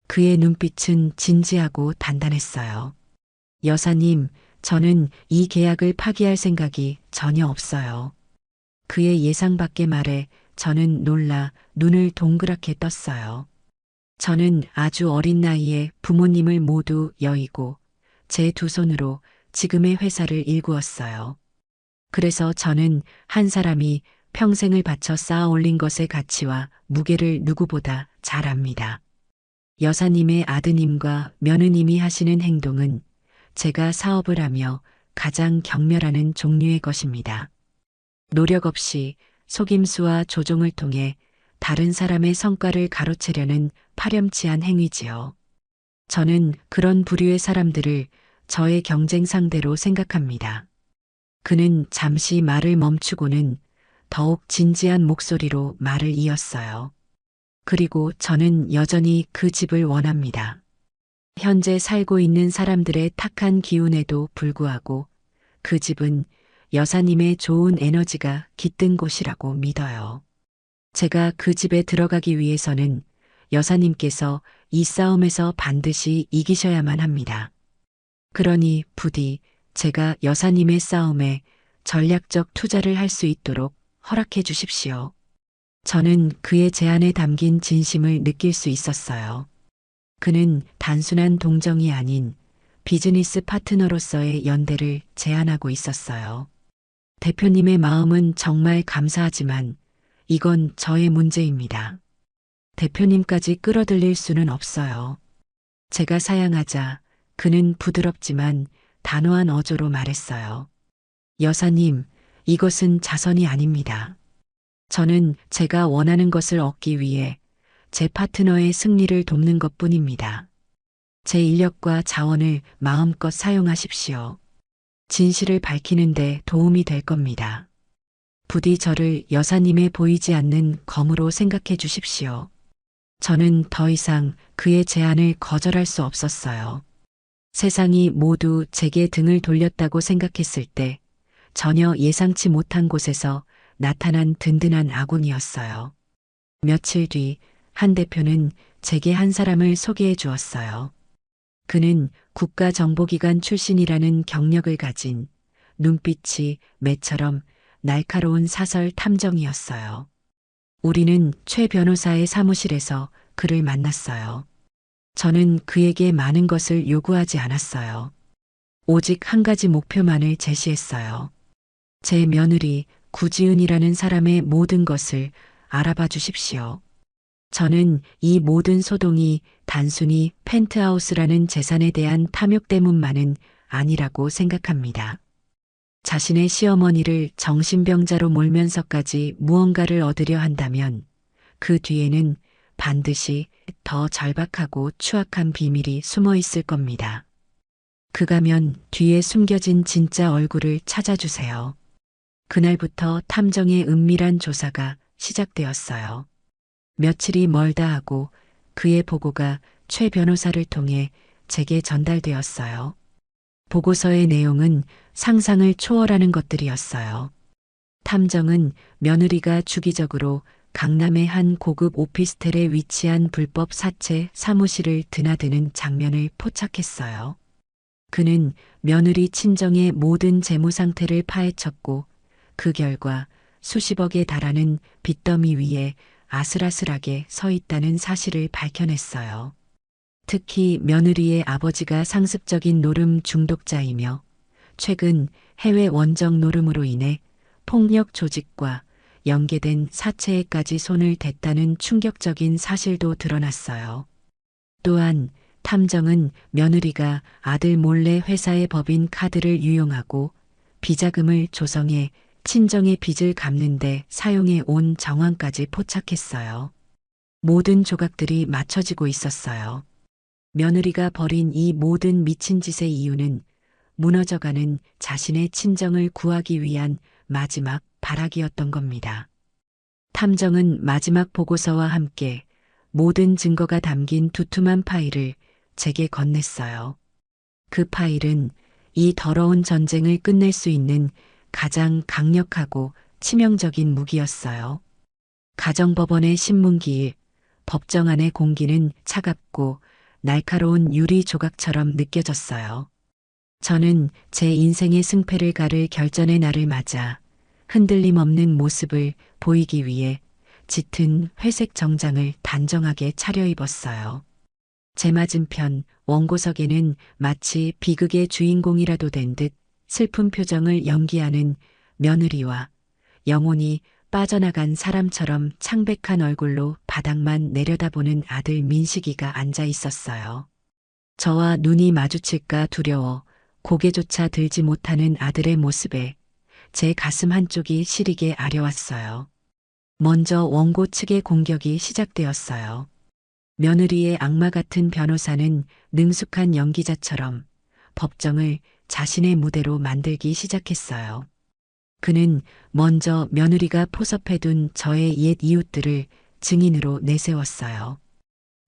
그의 눈빛은 진지하고 단단했어요. 여사님, 저는 이 계약을 파기할 생각이 전혀 없어요. 그의 예상 밖의 말에 저는 놀라 눈을 동그랗게 떴어요. 저는 아주 어린 나이에 부모님을 모두 여의고 제 두 손으로 지금의 회사를 일구었어요. 그래서 저는 한 사람이 평생을 바쳐 쌓아 올린 것의 가치와 무게를 누구보다 잘 압니다. 여사님의 아드님과 며느님이 하시는 행동은 제가 사업을 하며 가장 경멸하는 종류의 것입니다. 노력 없이 속임수와 조종을 통해 다른 사람의 성과를 가로채려는 파렴치한 행위지요. 저는 그런 부류의 사람들을 저의 경쟁 상대로 생각합니다. 그는 잠시 말을 멈추고는 더욱 진지한 목소리로 말을 이었어요. 그리고 저는 여전히 그 집을 원합니다. 현재 살고 있는 사람들의 탁한 기운에도 불구하고 그 집은 여사님의 좋은 에너지가 깃든 곳이라고 믿어요. 제가 그 집에 들어가기 위해서는 여사님께서 이 싸움에서 반드시 이기셔야만 합니다. 그러니 부디 제가 여사님의 싸움에 전략적 투자를 할 수 있도록 허락해 주십시오. 저는 그의 제안에 담긴 진심을 느낄 수 있었어요. 그는 단순한 동정이 아닌 비즈니스 파트너로서의 연대를 제안하고 있었어요. 대표님의 마음은 정말 감사하지만 이건 저의 문제입니다. 대표님까지 끌어들일 수는 없어요. 제가 사양하자 그는 부드럽지만 단호한 어조로 말했어요. 여사님, 이것은 자선이 아닙니다. 저는 제가 원하는 것을 얻기 위해 제 파트너의 승리를 돕는 것뿐입니다. 제 인력과 자원을 마음껏 사용하십시오. 진실을 밝히는데 도움이 될 겁니다. 부디 저를 여사님의 보이지 않는 검으로 생각해 주십시오. 저는 더 이상 그의 제안을 거절할 수 없었어요. 세상이 모두 제게 등을 돌렸다고 생각했을 때 전혀 예상치 못한 곳에서 나타난 든든한 아군이었어요. 며칠 뒤 한 대표는 제게 한 사람을 소개해 주었어요. 그는 국가정보기관 출신이라는 경력을 가진 눈빛이 매처럼 날카로운 사설 탐정이었어요. 우리는 최 변호사의 사무실에서 그를 만났어요. 저는 그에게 많은 것을 요구하지 않았어요. 오직 한 가지 목표만을 제시했어요. 제 며느리 구지은이라는 사람의 모든 것을 알아봐 주십시오. 저는 이 모든 소동이 단순히 펜트하우스라는 재산에 대한 탐욕 때문만은 아니라고 생각합니다. 자신의 시어머니를 정신병자로 몰면서까지 무언가를 얻으려 한다면 그 뒤에는 반드시 더 절박하고 추악한 비밀이 숨어 있을 겁니다. 그가면 뒤에 숨겨진 진짜 얼굴을 찾아주세요. 그날부터 탐정의 은밀한 조사가 시작되었어요. 며칠이 멀다 하고 그의 보고가 최 변호사를 통해 제게 전달되었어요. 보고서의 내용은 상상을 초월하는 것들이었어요. 탐정은 며느리가 주기적으로 강남의 한 고급 오피스텔에 위치한 불법 사채 사무실을 드나드는 장면을 포착했어요. 그는 며느리 친정의 모든 재무 상태를 파헤쳤고 그 결과 수십억에 달하는 빚더미 위에 아슬아슬하게 서 있다는 사실을 밝혀냈어요. 특히 며느리의 아버지가 상습적인 노름 중독자이며 최근 해외 원정 노름으로 인해 폭력 조직과 연계된 사채에까지 손을 댔다는 충격적인 사실도 드러났어요. 또한 탐정은 며느리가 아들 몰래 회사의 법인 카드를 유용하고 비자금을 조성해 친정의 빚을 갚는데 사용해 온 정황까지 포착했어요. 모든 조각들이 맞춰지고 있었어요. 며느리가 벌인 이 모든 미친 짓의 이유는 무너져가는 자신의 친정을 구하기 위한 마지막 발악이었던 겁니다. 탐정은 마지막 보고서와 함께 모든 증거가 담긴 두툼한 파일을 제게 건넸어요. 그 파일은 이 더러운 전쟁을 끝낼 수 있는 가장 강력하고 치명적인 무기였어요. 가정법원의 신문기일, 법정 안의 공기는 차갑고 날카로운 유리 조각처럼 느껴졌어요. 저는 제 인생의 승패를 가를 결전의 날을 맞아 흔들림 없는 모습을 보이기 위해 짙은 회색 정장을 단정하게 차려입었어요. 제 맞은편 원고석에는 마치 비극의 주인공이라도 된 듯 슬픈 표정을 연기하는 며느리와 영혼이 빠져나간 사람처럼 창백한 얼굴로 바닥만 내려다보는 아들 민식이가 앉아 있었어요. 저와 눈이 마주칠까 두려워 고개조차 들지 못하는 아들의 모습에 제 가슴 한쪽이 시리게 아려왔어요. 먼저 원고 측의 공격이 시작되었어요. 며느리의 악마 같은 변호사는 능숙한 연기자처럼 법정을 자신의 무대로 만들기 시작했어요. 그는 먼저 며느리가 포섭해둔 저의 옛 이웃들을 증인으로 내세웠어요.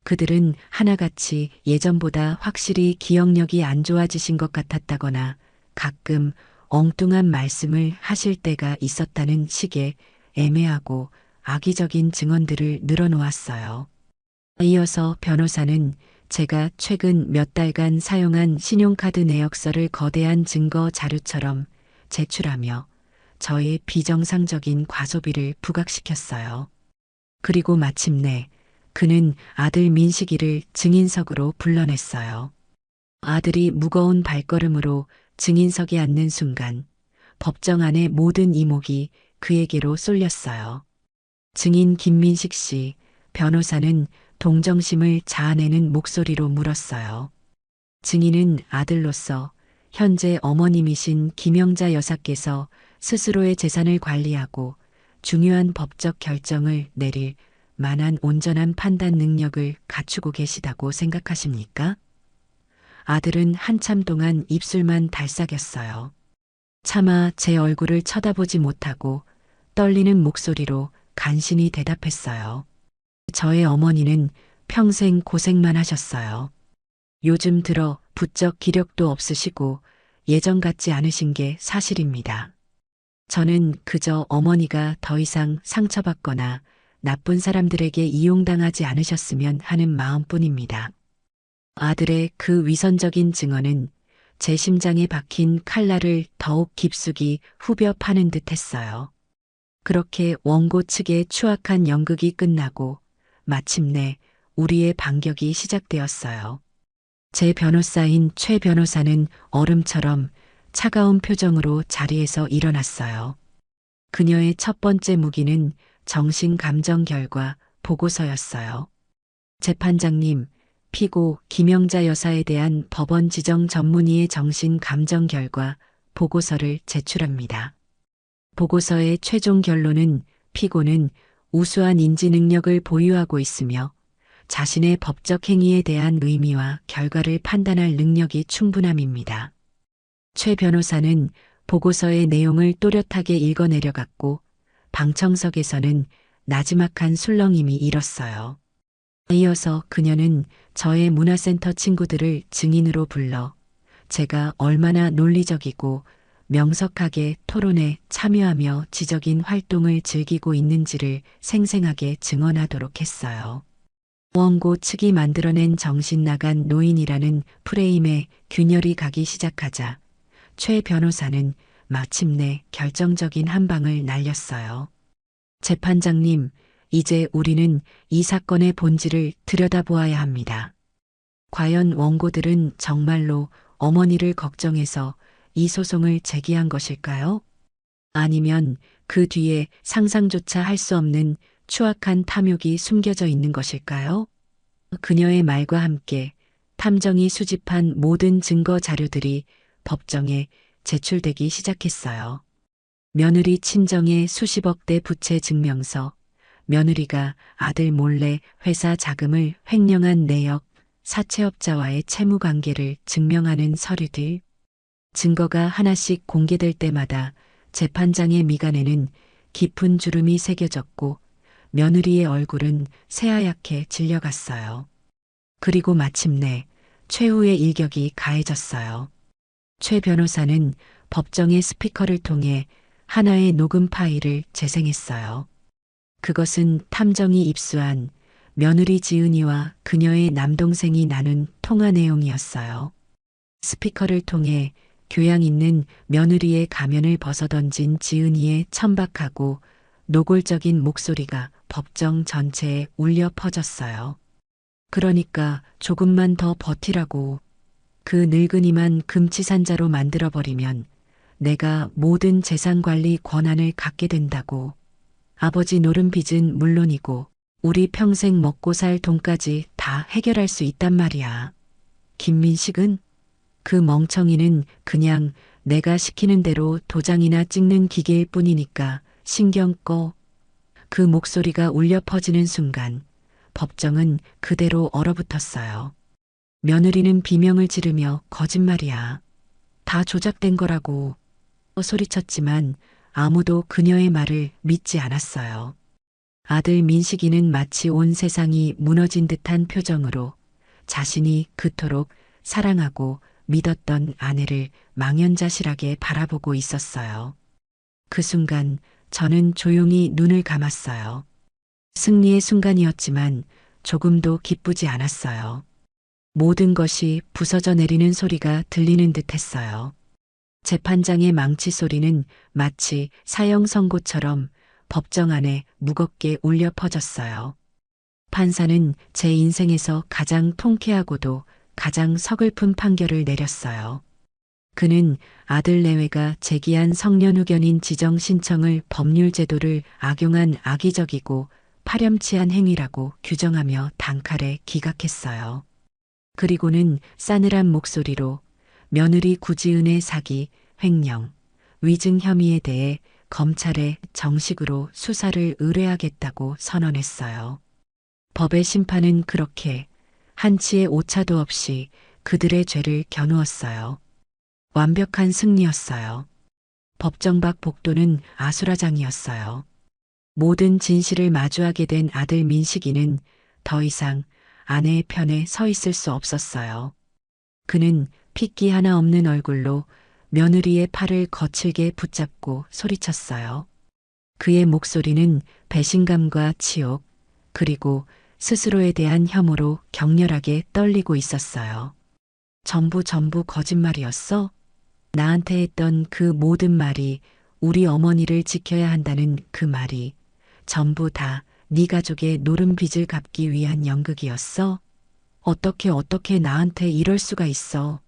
그들은 하나같이 예전보다 확실히 기억력이 안 좋아지신 것 같았다거나 가끔 엉뚱한 말씀을 하실 때가 있었다는 식의 애매하고 악의적인 증언들을 늘어놓았어요. 이어서 변호사는 제가 최근 몇 달간 사용한 신용카드 내역서를 거대한 증거 자료처럼 제출하며 저의 비정상적인 과소비를 부각시켰어요. 그리고 마침내 그는 아들 민식이를 증인석으로 불러냈어요. 아들이 무거운 발걸음으로 증인석에 앉는 순간 법정 안의 모든 이목이 그에게로 쏠렸어요. 증인 김민식 씨, 변호사는 동정심을 자아내는 목소리로 물었어요. 증인은 아들로서 현재 어머님이신 김영자 여사께서 스스로의 재산을 관리하고 중요한 법적 결정을 내릴 만한 온전한 판단 능력을 갖추고 계시다고 생각하십니까? 아들은 한참 동안 입술만 달싹였어요. 차마 제 얼굴을 쳐다보지 못하고 떨리는 목소리로 간신히 대답했어요. 저의 어머니는 평생 고생만 하셨어요. 요즘 들어 부쩍 기력도 없으시고 예전 같지 않으신 게 사실입니다. 저는 그저 어머니가 더 이상 상처받거나 나쁜 사람들에게 이용당하지 않으셨으면 하는 마음뿐입니다. 아들의 그 위선적인 증언은 제 심장에 박힌 칼날을 더욱 깊숙이 후벼 파는 듯 했어요. 그렇게 원고 측의 추악한 연극이 끝나고 마침내 우리의 반격이 시작되었어요. 제 변호사인 최 변호사는 얼음처럼 차가운 표정으로 자리에서 일어났어요. 그녀의 첫 번째 무기는 정신 감정 결과 보고서였어요. 재판장님, 피고 김영자 여사에 대한 법원 지정 전문의의 정신 감정 결과 보고서를 제출합니다. 보고서의 최종 결론은 피고는 우수한 인지 능력을 보유하고 있으며 자신의 법적 행위에 대한 의미와 결과를 판단할 능력이 충분함입니다. 최 변호사는 보고서의 내용을 또렷하게 읽어내려갔고 방청석에서는 나지막한 술렁임이 일었어요. 이어서 그녀는 저의 문화센터 친구들을 증인으로 불러 제가 얼마나 논리적이고 명석하게 토론에 참여하며 지적인 활동을 즐기고 있는지를 생생하게 증언하도록 했어요. 원고 측이 만들어낸 정신 나간 노인이라는 프레임에 균열이 가기 시작하자 최 변호사는 마침내 결정적인 한 방을 날렸어요. 재판장님, 이제 우리는 이 사건의 본질을 들여다보아야 합니다. 과연 원고들은 정말로 어머니를 걱정해서 이 소송을 제기한 것일까요? 아니면 그 뒤에 상상조차 할 수 없는 추악한 탐욕이 숨겨져 있는 것일까요? 그녀의 말과 함께 탐정이 수집한 모든 증거 자료들이 법정에 제출되기 시작했어요. 며느리 친정의 수십억대 부채 증명서, 며느리가 아들 몰래 회사 자금을 횡령한 내역, 사채업자와의 채무 관계를 증명하는 서류들. 증거가 하나씩 공개될 때마다 재판장의 미간에는 깊은 주름이 새겨졌고 며느리의 얼굴은 새하얗게 질려갔어요. 그리고 마침내 최후의 일격이 가해졌어요. 최 변호사는 법정의 스피커를 통해 하나의 녹음 파일을 재생했어요. 그것은 탐정이 입수한 며느리 지은이와 그녀의 남동생이 나눈 통화 내용이었어요. 스피커를 통해 교양 있는 며느리의 가면을 벗어던진 지은이의 천박하고 노골적인 목소리가 법정 전체에 울려 퍼졌어요. 그러니까 조금만 더 버티라고. 그 늙은이만 금치산자로 만들어버리면 내가 모든 재산관리 권한을 갖게 된다고. 아버지 노른 빚은 물론이고 우리 평생 먹고 살 돈까지 다 해결할 수 있단 말이야. 김민식은? 그 멍청이는 그냥 내가 시키는 대로 도장이나 찍는 기계일 뿐이니까 신경 꺼. 그 목소리가 울려 퍼지는 순간 법정은 그대로 얼어붙었어요. 며느리는 비명을 지르며 거짓말이야. 다 조작된 거라고 소리쳤지만 아무도 그녀의 말을 믿지 않았어요. 아들 민식이는 마치 온 세상이 무너진 듯한 표정으로 자신이 그토록 사랑하고 믿었던 아내를 망연자실하게 바라보고 있었어요. 그 순간 저는 조용히 눈을 감았어요. 승리의 순간이었지만 조금도 기쁘지 않았어요. 모든 것이 부서져 내리는 소리가 들리는 듯 했어요. 재판장의 망치 소리는 마치 사형 선고처럼 법정 안에 무겁게 울려 퍼졌어요. 판사는 제 인생에서 가장 통쾌하고도 가장 서글픈 판결을 내렸어요. 그는 아들 내외가 제기한 성년후견인 지정 신청을 법률 제도를 악용한 악의적이고 파렴치한 행위라고 규정하며 단칼에 기각했어요. 그리고는 싸늘한 목소리로 며느리 구지은의 사기, 횡령, 위증 혐의에 대해 검찰에 정식으로 수사를 의뢰하겠다고 선언했어요. 법의 심판은 그렇게 한치의 오차도 없이 그들의 죄를 겨누었어요. 완벽한 승리였어요. 법정 밖 복도는 아수라장이었어요. 모든 진실을 마주하게 된 아들 민식이는 더 이상 아내의 편에 서 있을 수 없었어요. 그는 핏기 하나 없는 얼굴로 며느리의 팔을 거칠게 붙잡고 소리쳤어요. 그의 목소리는 배신감과 치욕, 그리고 스스로에 대한 혐오로 격렬하게 떨리고 있었어요. 전부 거짓말이었어? 나한테 했던 그 모든 말이, 우리 어머니를 지켜야 한다는 그 말이 전부 다 네 가족의 노른 빚을 갚기 위한 연극이었어? 어떻게 나한테 이럴 수가 있어.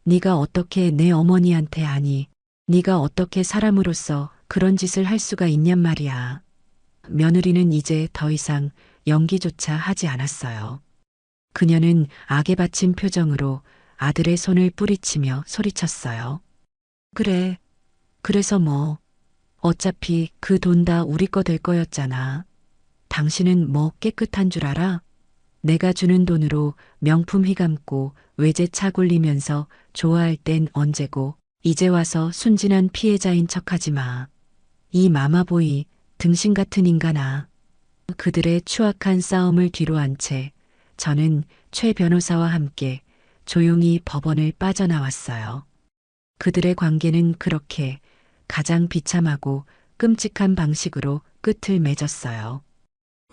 네가 어떻게 내 어머니한테 아니, 네가 어떻게 사람으로서 그런 짓을 할 수가 있냔 말이야. 며느리는 이제 더 이상 연기조차 하지 않았어요. 그녀는 악에 받친 표정으로 아들의 손을 뿌리치며 소리쳤어요. 그래, 그래서 뭐, 어차피 그 돈 다 우리 거 될 거였잖아. 당신은 뭐 깨끗한 줄 알아? 내가 주는 돈으로 명품 휘감고 외제차 굴리면서 좋아할 땐 언제고, 이제 와서 순진한 피해자인 척하지 마. 이 마마보이, 등신 같은 인간아. 그들의 추악한 싸움을 뒤로한 채 저는 최 변호사와 함께 조용히 법원을 빠져나왔어요. 그들의 관계는 그렇게 가장 비참하고 끔찍한 방식으로 끝을 맺었어요.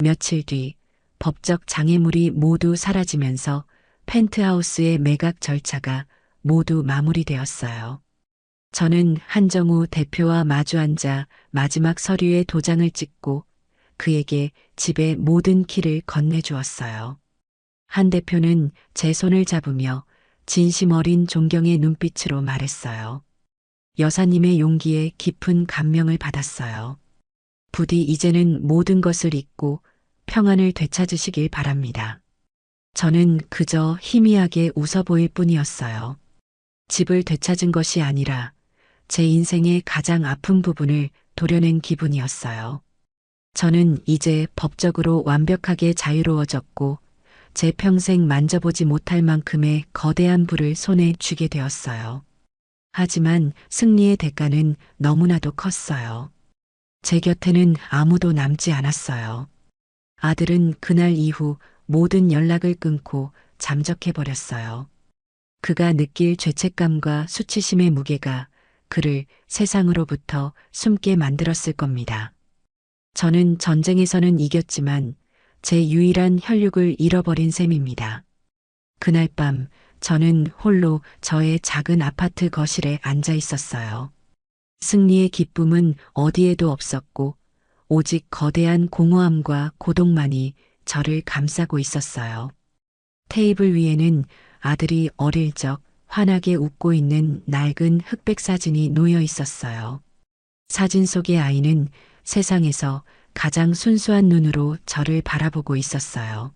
며칠 뒤 법적 장애물이 모두 사라지면서 펜트하우스의 매각 절차가 모두 마무리되었어요. 저는 한정우 대표와 마주 앉아 마지막 서류에 도장을 찍고 그에게 집의 모든 키를 건네주었어요. 한 대표는 제 손을 잡으며 진심 어린 존경의 눈빛으로 말했어요. 여사님의 용기에 깊은 감명을 받았어요. 부디 이제는 모든 것을 잊고 평안을 되찾으시길 바랍니다. 저는 그저 희미하게 웃어 보일 뿐이었어요. 집을 되찾은 것이 아니라 제 인생의 가장 아픈 부분을 도려낸 기분이었어요. 저는 이제 법적으로 완벽하게 자유로워졌고 제 평생 만져보지 못할 만큼의 거대한 부를 손에 쥐게 되었어요. 하지만 승리의 대가는 너무나도 컸어요. 제 곁에는 아무도 남지 않았어요. 아들은 그날 이후 모든 연락을 끊고 잠적해버렸어요. 그가 느낄 죄책감과 수치심의 무게가 그를 세상으로부터 숨게 만들었을 겁니다. 저는 전쟁에서는 이겼지만 제 유일한 혈육을 잃어버린 셈입니다. 그날 밤 저는 홀로 저의 작은 아파트 거실에 앉아 있었어요. 승리의 기쁨은 어디에도 없었고 오직 거대한 공허함과 고독만이 저를 감싸고 있었어요. 테이블 위에는 아들이 어릴 적 환하게 웃고 있는 낡은 흑백 사진이 놓여 있었어요. 사진 속의 아이는 세상에서 가장 순수한 눈으로 저를 바라보고 있었어요.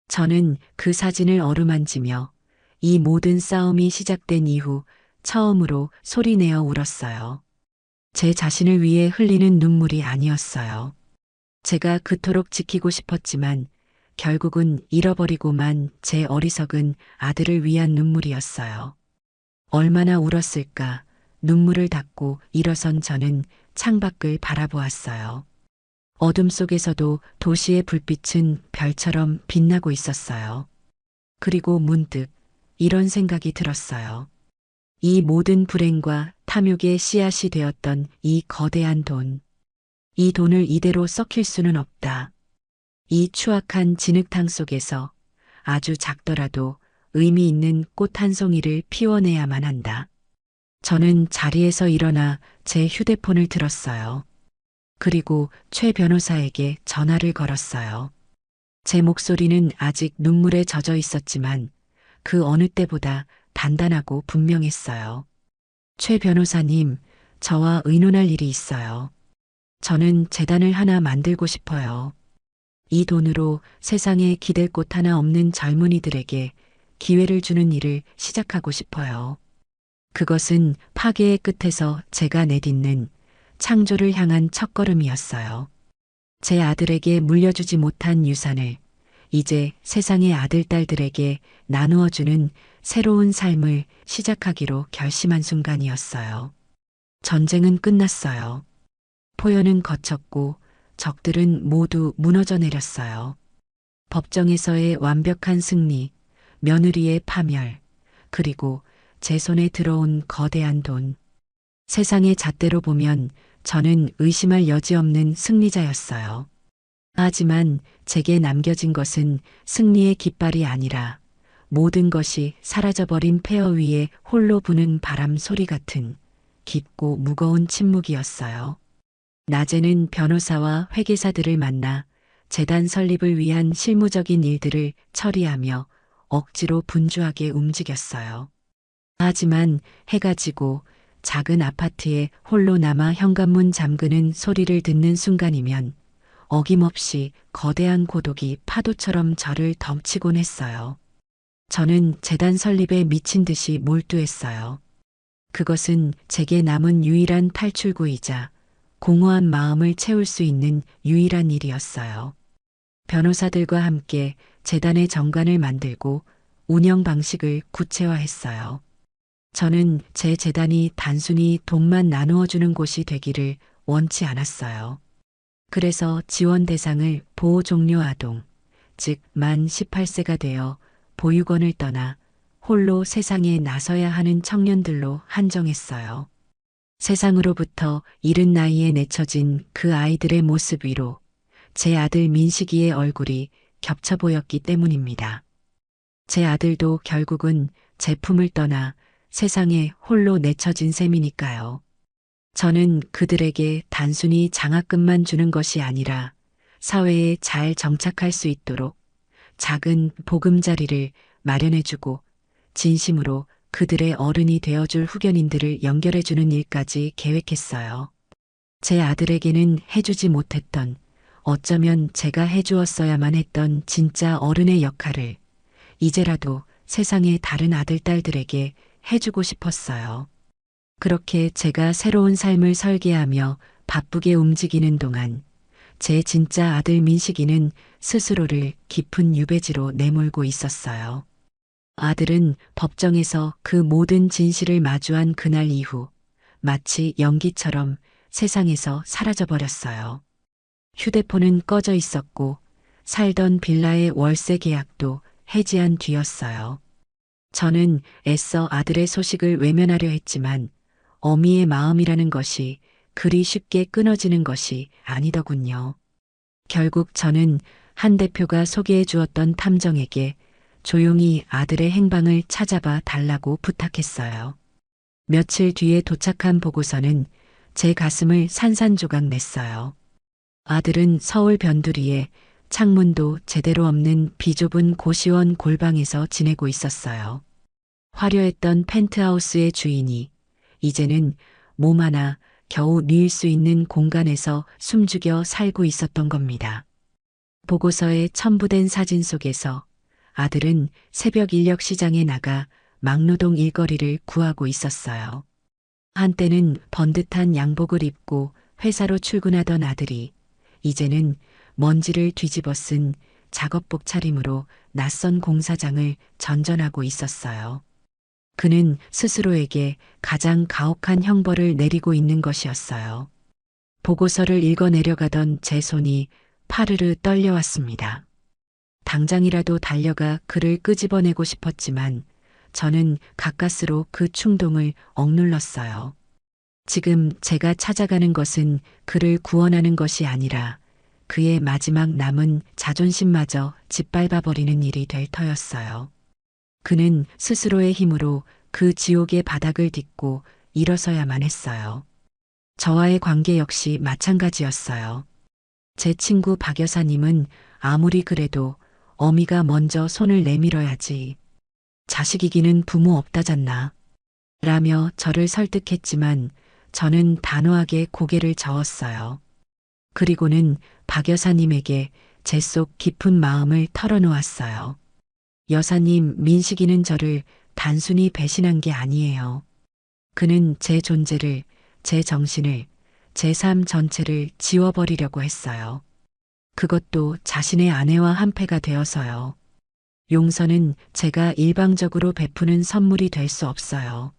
저는 그 사진을 어루만지며 이 모든 싸움이 시작된 이후 처음으로 소리내어 울었어요. 제 자신을 위해 흘리는 눈물이 아니었어요. 제가 그토록 지키고 싶었지만 결국은 잃어버리고만 제 어리석은 아들을 위한 눈물이었어요. 얼마나 울었을까. 눈물을 닦고 일어선 저는 창밖을 바라보았어요. 어둠 속에서도 도시의 불빛은 별처럼 빛나고 있었어요. 그리고 문득 이런 생각이 들었어요. 이 모든 불행과 탐욕의 씨앗이 되었던 이 거대한 돈. 이 돈을 이대로 썩힐 수는 없다. 이 추악한 진흙탕 속에서 아주 작더라도 의미 있는 꽃 한 송이를 피워내야만 한다. 저는 자리에서 일어나 제 휴대폰을 들었어요. 그리고 최 변호사에게 전화를 걸었어요. 제 목소리는 아직 눈물에 젖어 있었지만 그 어느 때보다 단단하고 분명했어요. 최 변호사님, 저와 의논할 일이 있어요. 저는 재단을 하나 만들고 싶어요. 이 돈으로 세상에 기댈 곳 하나 없는 젊은이들에게 기회를 주는 일을 시작하고 싶어요. 그것은 파괴의 끝에서 제가 내딛는 창조를 향한 첫걸음이었어요. 제 아들에게 물려주지 못한 유산을 이제 세상의 아들딸들에게 나누어주는 새로운 삶을 시작하기로 결심한 순간이었어요. 전쟁은 끝났어요. 포효는 거쳤고 적들은 모두 무너져 내렸어요. 법정에서의 완벽한 승리, 며느리의 파멸, 그리고 제 손에 들어온 거대한 돈. 세상의 잣대로 보면 저는 의심할 여지 없는 승리자였어요. 하지만 제게 남겨진 것은 승리의 깃발이 아니라 모든 것이 사라져버린 폐허 위에 홀로 부는 바람 소리 같은 깊고 무거운 침묵이었어요. 낮에는 변호사와 회계사들을 만나 재단 설립을 위한 실무적인 일들을 처리하며 억지로 분주하게 움직였어요. 하지만 해가 지고 작은 아파트에 홀로 남아 현관문 잠그는 소리를 듣는 순간이면 어김없이 거대한 고독이 파도처럼 저를 덮치곤 했어요. 저는 재단 설립에 미친 듯이 몰두했어요. 그것은 제게 남은 유일한 탈출구이자 공허한 마음을 채울 수 있는 유일한 일이었어요. 변호사들과 함께 재단의 정관을 만들고 운영 방식을 구체화했어요. 저는 제 재단이 단순히 돈만 나누어 주는 곳이 되기를 원치 않았어요. 그래서 지원 대상을 보호 종료 아동, 즉 만 18세가 되어 보육원을 떠나 홀로 세상에 나서야 하는 청년들로 한정했어요. 세상으로부터 이른 나이에 내쳐진 그 아이들의 모습 위로 제 아들 민식이의 얼굴이 겹쳐 보였기 때문입니다. 제 아들도 결국은 제품을 떠나 세상에 홀로 내쳐진 셈이니까요. 저는 그들에게 단순히 장학금만 주는 것이 아니라 사회에 잘 정착할 수 있도록 작은 보금자리를 마련해주고 진심으로 그들의 어른이 되어줄 후견인들을 연결해주는 일까지 계획했어요. 제 아들에게는 해주지 못했던, 어쩌면 제가 해주었어야만 했던 진짜 어른의 역할을 이제라도 세상의 다른 아들, 딸들에게 해주고 싶었어요. 그렇게 제가 새로운 삶을 설계하며 바쁘게 움직이는 동안 제 진짜 아들 민식이는 스스로를 깊은 유배지로 내몰고 있었어요. 아들은 법정에서 그 모든 진실을 마주한 그날 이후 마치 연기처럼 세상에서 사라져버렸어요. 휴대폰은 꺼져 있었고 살던 빌라의 월세 계약도 해지한 뒤였어요. 저는 애써 아들의 소식을 외면하려 했지만 어미의 마음이라는 것이 그리 쉽게 끊어지는 것이 아니더군요. 결국 저는 한 대표가 소개해 주었던 탐정에게 조용히 아들의 행방을 찾아봐 달라고 부탁했어요. 며칠 뒤에 도착한 보고서는 제 가슴을 산산조각 냈어요. 아들은 서울 변두리에 창문도 제대로 없는 비좁은 고시원 골방에서 지내고 있었어요. 화려했던 펜트하우스의 주인이 이제는 몸 하나 겨우 뉘을 수 있는 공간에서 숨죽여 살고 있었던 겁니다. 보고서에 첨부된 사진 속에서 아들은 새벽 인력 시장에 나가 막노동 일거리를 구하고 있었어요. 한때는 번듯한 양복을 입고 회사로 출근하던 아들이 이제는 먼지를 뒤집어 쓴 작업복 차림으로 낯선 공사장을 전전하고 있었어요. 그는 스스로에게 가장 가혹한 형벌을 내리고 있는 것이었어요. 보고서를 읽어 내려가던 제 손이 파르르 떨려왔습니다. 당장이라도 달려가 그를 끄집어내고 싶었지만 저는 가까스로 그 충동을 억눌렀어요. 지금 제가 찾아가는 것은 그를 구원하는 것이 아니라 그의 마지막 남은 자존심마저 짓밟아버리는 일이 될 터였어요. 그는 스스로의 힘으로 그 지옥의 바닥을 딛고 일어서야만 했어요. 저와의 관계 역시 마찬가지였어요. 제 친구 박 여사님은 아무리 그래도 어미가 먼저 손을 내밀어야지. 자식이기는 부모 없다잖나. 라며 저를 설득했지만 저는 단호하게 고개를 저었어요. 그리고는 박 여사님에게 제 속 깊은 마음을 털어놓았어요. 여사님, 민식이는 저를 단순히 배신한 게 아니에요. 그는 제 존재를, 제 정신을, 제 삶 전체를 지워버리려고 했어요. 그것도 자신의 아내와 한패가 되어서요. 용서는 제가 일방적으로 베푸는 선물이 될 수 없어요.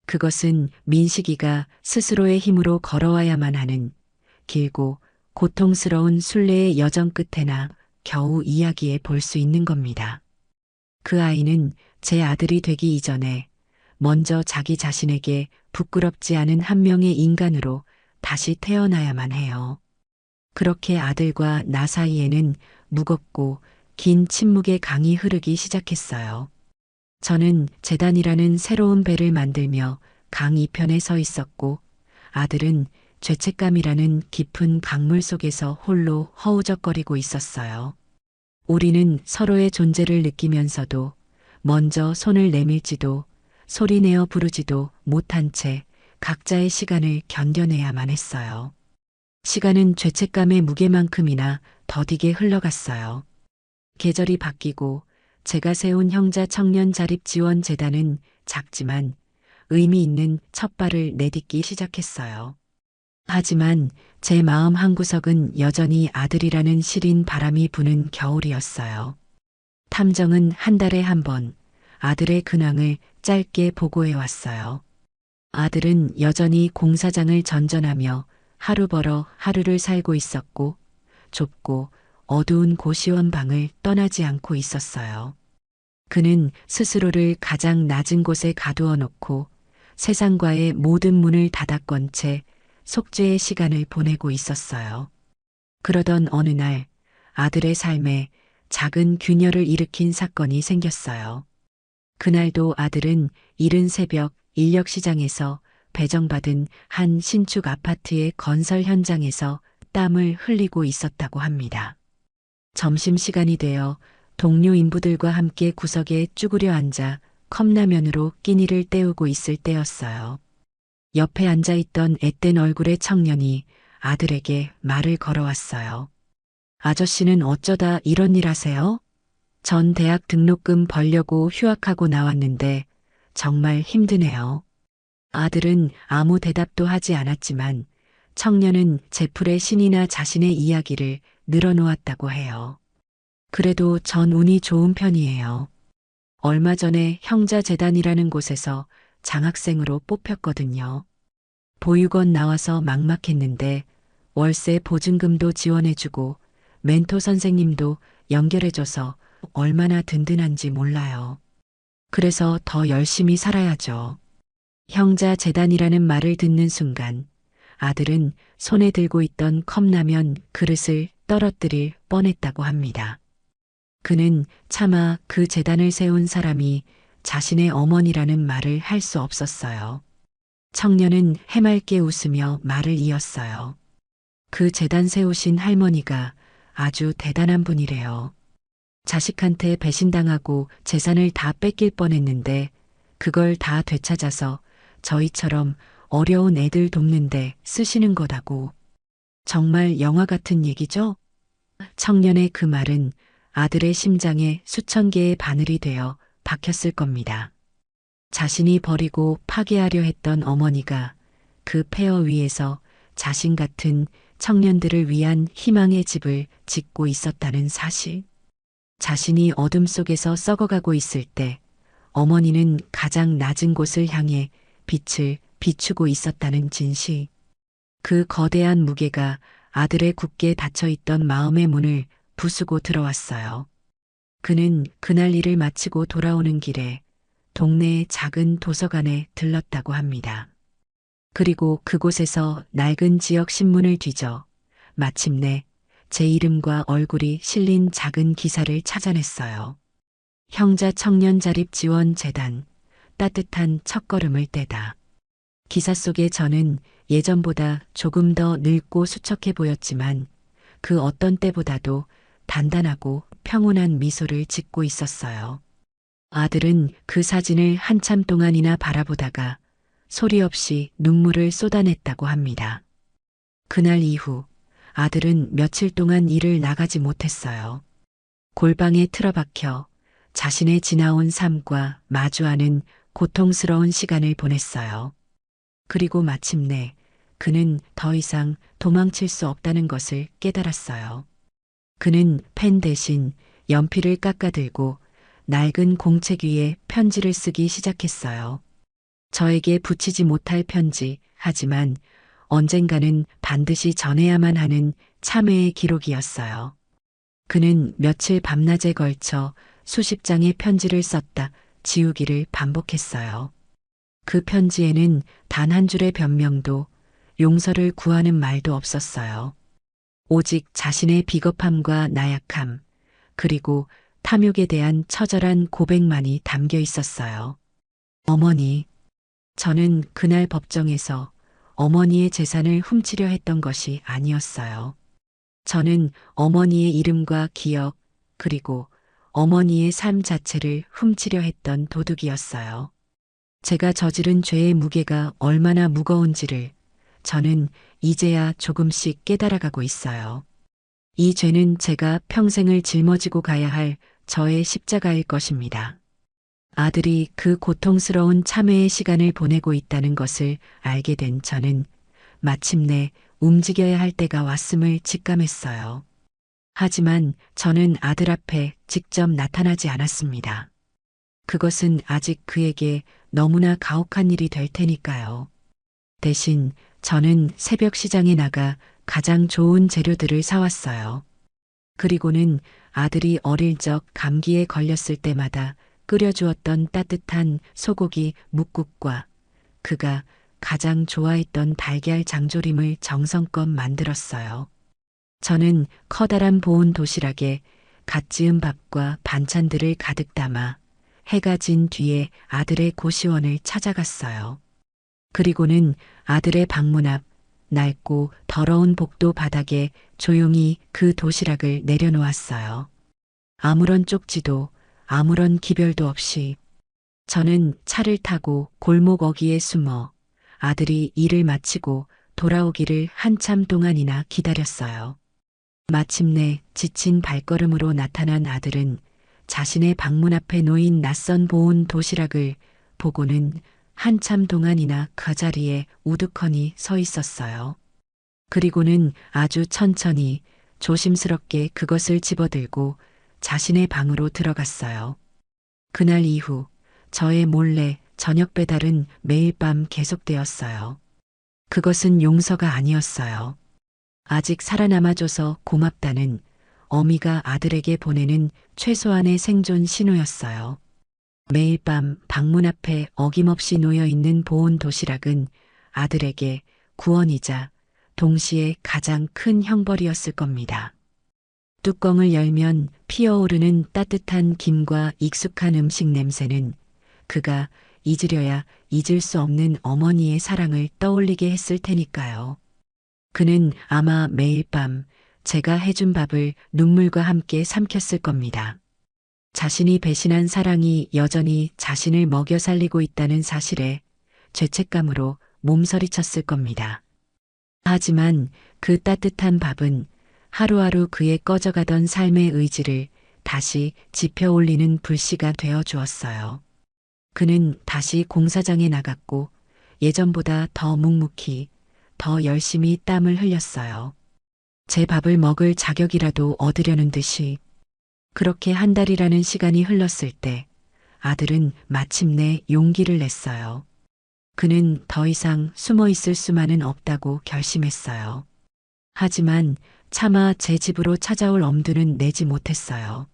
그것은 민식이가 스스로의 힘으로 걸어와야만 하는 길고 고통스러운 순례의 여정 끝에나 겨우 이야기해 볼 수 있는 겁니다. 그 아이는 제 아들이 되기 이전에 먼저 자기 자신에게 부끄럽지 않은 한 명의 인간으로 다시 태어나야만 해요. 그렇게 아들과 나 사이에는 무겁고 긴 침묵의 강이 흐르기 시작했어요. 저는 재단이라는 새로운 배를 만들며 강 이편에 서 있었고 아들은 죄책감이라는 깊은 강물 속에서 홀로 허우적거리고 있었어요. 우리는 서로의 존재를 느끼면서도 먼저 손을 내밀지도 소리내어 부르지도 못한 채 각자의 시간을 견뎌내야만 했어요. 시간은 죄책감의 무게만큼이나 더디게 흘러갔어요. 계절이 바뀌고 제가 세운 형자 청년 자립 지원 재단은 작지만 의미 있는 첫 발을 내딛기 시작했어요. 하지만 제 마음 한구석은 여전히 아들이라는 시린 바람이 부는 겨울이었어요. 탐정은 한 달에 한 번 아들의 근황을 짧게 보고해 왔어요. 아들은 여전히 공사장을 전전하며 하루 벌어 하루를 살고 있었고 좁고 어두운 고시원 방을 떠나지 않고 있었어요. 그는 스스로를 가장 낮은 곳에 가두어 놓고 세상과의 모든 문을 닫아건 채 속죄의 시간을 보내고 있었어요. 그러던 어느 날 아들의 삶에 작은 균열을 일으킨 사건이 생겼어요. 그날도 아들은 이른 새벽 인력시장에서 배정받은 한 신축 아파트의 건설 현장에서 땀을 흘리고 있었다고 합니다. 점심시간이 되어 동료 인부들과 함께 구석에 쭈그려 앉아 컵라면으로 끼니를 때우고 있을 때였어요. 옆에 앉아있던 앳된 얼굴의 청년이 아들에게 말을 걸어왔어요. 아저씨는 어쩌다 이런 일 하세요? 전 대학 등록금 벌려고 휴학하고 나왔는데 정말 힘드네요. 아들은 아무 대답도 하지 않았지만 청년은 제풀의 신이나 자신의 이야기를 늘어놓았다고 해요. 그래도 전 운이 좋은 편이에요. 얼마 전에 형자재단이라는 곳에서 장학생으로 뽑혔거든요. 보육원 나와서 막막했는데 월세 보증금도 지원해주고 멘토 선생님도 연결해줘서 얼마나 든든한지 몰라요. 그래서 더 열심히 살아야죠. 형자재단이라는 말을 듣는 순간 아들은 손에 들고 있던 컵라면 그릇을 떨어뜨릴 뻔했다고 합니다. 그는 차마 그 재단을 세운 사람이 자신의 어머니라는 말을 할 수 없었어요. 청년은 해맑게 웃으며 말을 이었어요. 그 재단 세우신 할머니가 아주 대단한 분이래요. 자식한테 배신당하고 재산을 다 뺏길 뻔했는데 그걸 다 되찾아서 저희처럼 어려운 애들 돕는데 쓰시는 거다고. 정말 영화 같은 얘기죠? 청년의 그 말은 아들의 심장에 수천 개의 바늘이 되어 박혔을 겁니다. 자신이 버리고 파괴하려 했던 어머니가 그 폐허 위에서 자신 같은 청년들을 위한 희망의 집을 짓고 있었다는 사실. 자신이 어둠 속에서 썩어가고 있을 때 어머니는 가장 낮은 곳을 향해 빛을 비추고 있었다는 진실. 그 거대한 무게가 아들의 굳게 닫혀있던 마음의 문을 부수고 들어왔어요. 그는 그날 일을 마치고 돌아오는 길에 동네의 작은 도서관에 들렀다고 합니다. 그리고 그곳에서 낡은 지역 신문을 뒤져 마침내 제 이름과 얼굴이 실린 작은 기사를 찾아냈어요. 형자 청년 자립 지원 재단, 따뜻한 첫걸음을 떼다. 기사 속에 저는 예전보다 조금 더 늙고 수척해 보였지만 그 어떤 때보다도 단단하고 평온한 미소를 짓고 있었어요. 아들은 그 사진을 한참 동안이나 바라보다가 소리 없이 눈물을 쏟아냈다고 합니다. 그날 이후 아들은 며칠 동안 일을 나가지 못했어요. 골방에 틀어박혀 자신의 지나온 삶과 마주하는 고통스러운 시간을 보냈어요. 그리고 마침내 그는 더 이상 도망칠 수 없다는 것을 깨달았어요. 그는 펜 대신 연필을 깎아들고 낡은 공책 위에 편지를 쓰기 시작했어요. 저에게 붙이지 못할 편지, 하지만 언젠가는 반드시 전해야만 하는 참회의 기록이었어요. 그는 며칠 밤낮에 걸쳐 수십 장의 편지를 썼다 지우기를 반복했어요. 그 편지에는 단 한 줄의 변명도 용서를 구하는 말도 없었어요. 오직 자신의 비겁함과 나약함, 그리고 탐욕에 대한 처절한 고백만이 담겨 있었어요. 어머니, 저는 그날 법정에서 어머니의 재산을 훔치려 했던 것이 아니었어요. 저는 어머니의 이름과 기억, 그리고 어머니의 삶 자체를 훔치려 했던 도둑이었어요. 제가 저지른 죄의 무게가 얼마나 무거운지를 저는 이제야 조금씩 깨달아가고 있어요. 이 죄는 제가 평생을 짊어지고 가야 할 저의 십자가일 것입니다. 아들이 그 고통스러운 참회의 시간을 보내고 있다는 것을 알게 된 저는 마침내 움직여야 할 때가 왔음을 직감했어요. 하지만 저는 아들 앞에 직접 나타나지 않았습니다. 그것은 아직 그에게 너무나 가혹한 일이 될 테니까요. 대신 저는 새벽 시장에 나가 가장 좋은 재료들을 사왔어요. 그리고는 아들이 어릴 적 감기에 걸렸을 때마다 끓여주었던 따뜻한 소고기 묵국과 그가 가장 좋아했던 달걀 장조림을 정성껏 만들었어요. 저는 커다란 보온 도시락에 갓 지은 밥과 반찬들을 가득 담아 해가 진 뒤에 아들의 고시원을 찾아갔어요. 그리고는 아들의 방문 앞 낡고 더러운 복도 바닥에 조용히 그 도시락을 내려놓았어요. 아무런 쪽지도 아무런 기별도 없이 저는 차를 타고 골목 어귀에 숨어 아들이 일을 마치고 돌아오기를 한참 동안이나 기다렸어요. 마침내 지친 발걸음으로 나타난 아들은 자신의 방문 앞에 놓인 낯선 보온 도시락을 보고는 한참 동안이나 그 자리에 우두커니 서 있었어요. 그리고는 아주 천천히 조심스럽게 그것을 집어들고 자신의 방으로 들어갔어요. 그날 이후 저의 몰래 저녁 배달은 매일 밤 계속되었어요. 그것은 용서가 아니었어요. 아직 살아남아줘서 고맙다는 어미가 아들에게 보내는 최소한의 생존 신호였어요. 매일 밤 방문 앞에 어김없이 놓여 있는 보온 도시락은 아들에게 구원이자 동시에 가장 큰 형벌이었을 겁니다. 뚜껑을 열면 피어오르는 따뜻한 김과 익숙한 음식 냄새는 그가 잊으려야 잊을 수 없는 어머니의 사랑을 떠올리게 했을 테니까요. 그는 아마 매일 밤 제가 해준 밥을 눈물과 함께 삼켰을 겁니다. 자신이 배신한 사랑이 여전히 자신을 먹여 살리고 있다는 사실에 죄책감으로 몸서리쳤을 겁니다. 하지만 그 따뜻한 밥은 하루하루 그의 꺼져가던 삶의 의지를 다시 지펴 올리는 불씨가 되어 주었어요. 그는 다시 공사장에 나갔고 예전보다 더 묵묵히, 더 열심히 땀을 흘렸어요. 제 밥을 먹을 자격이라도 얻으려는 듯이. 그렇게 한 달이라는 시간이 흘렀을 때 아들은 마침내 용기를 냈어요. 그는 더 이상 숨어 있을 수만은 없다고 결심했어요. 하지만 차마 제 집으로 찾아올 엄두는 내지 못했어요.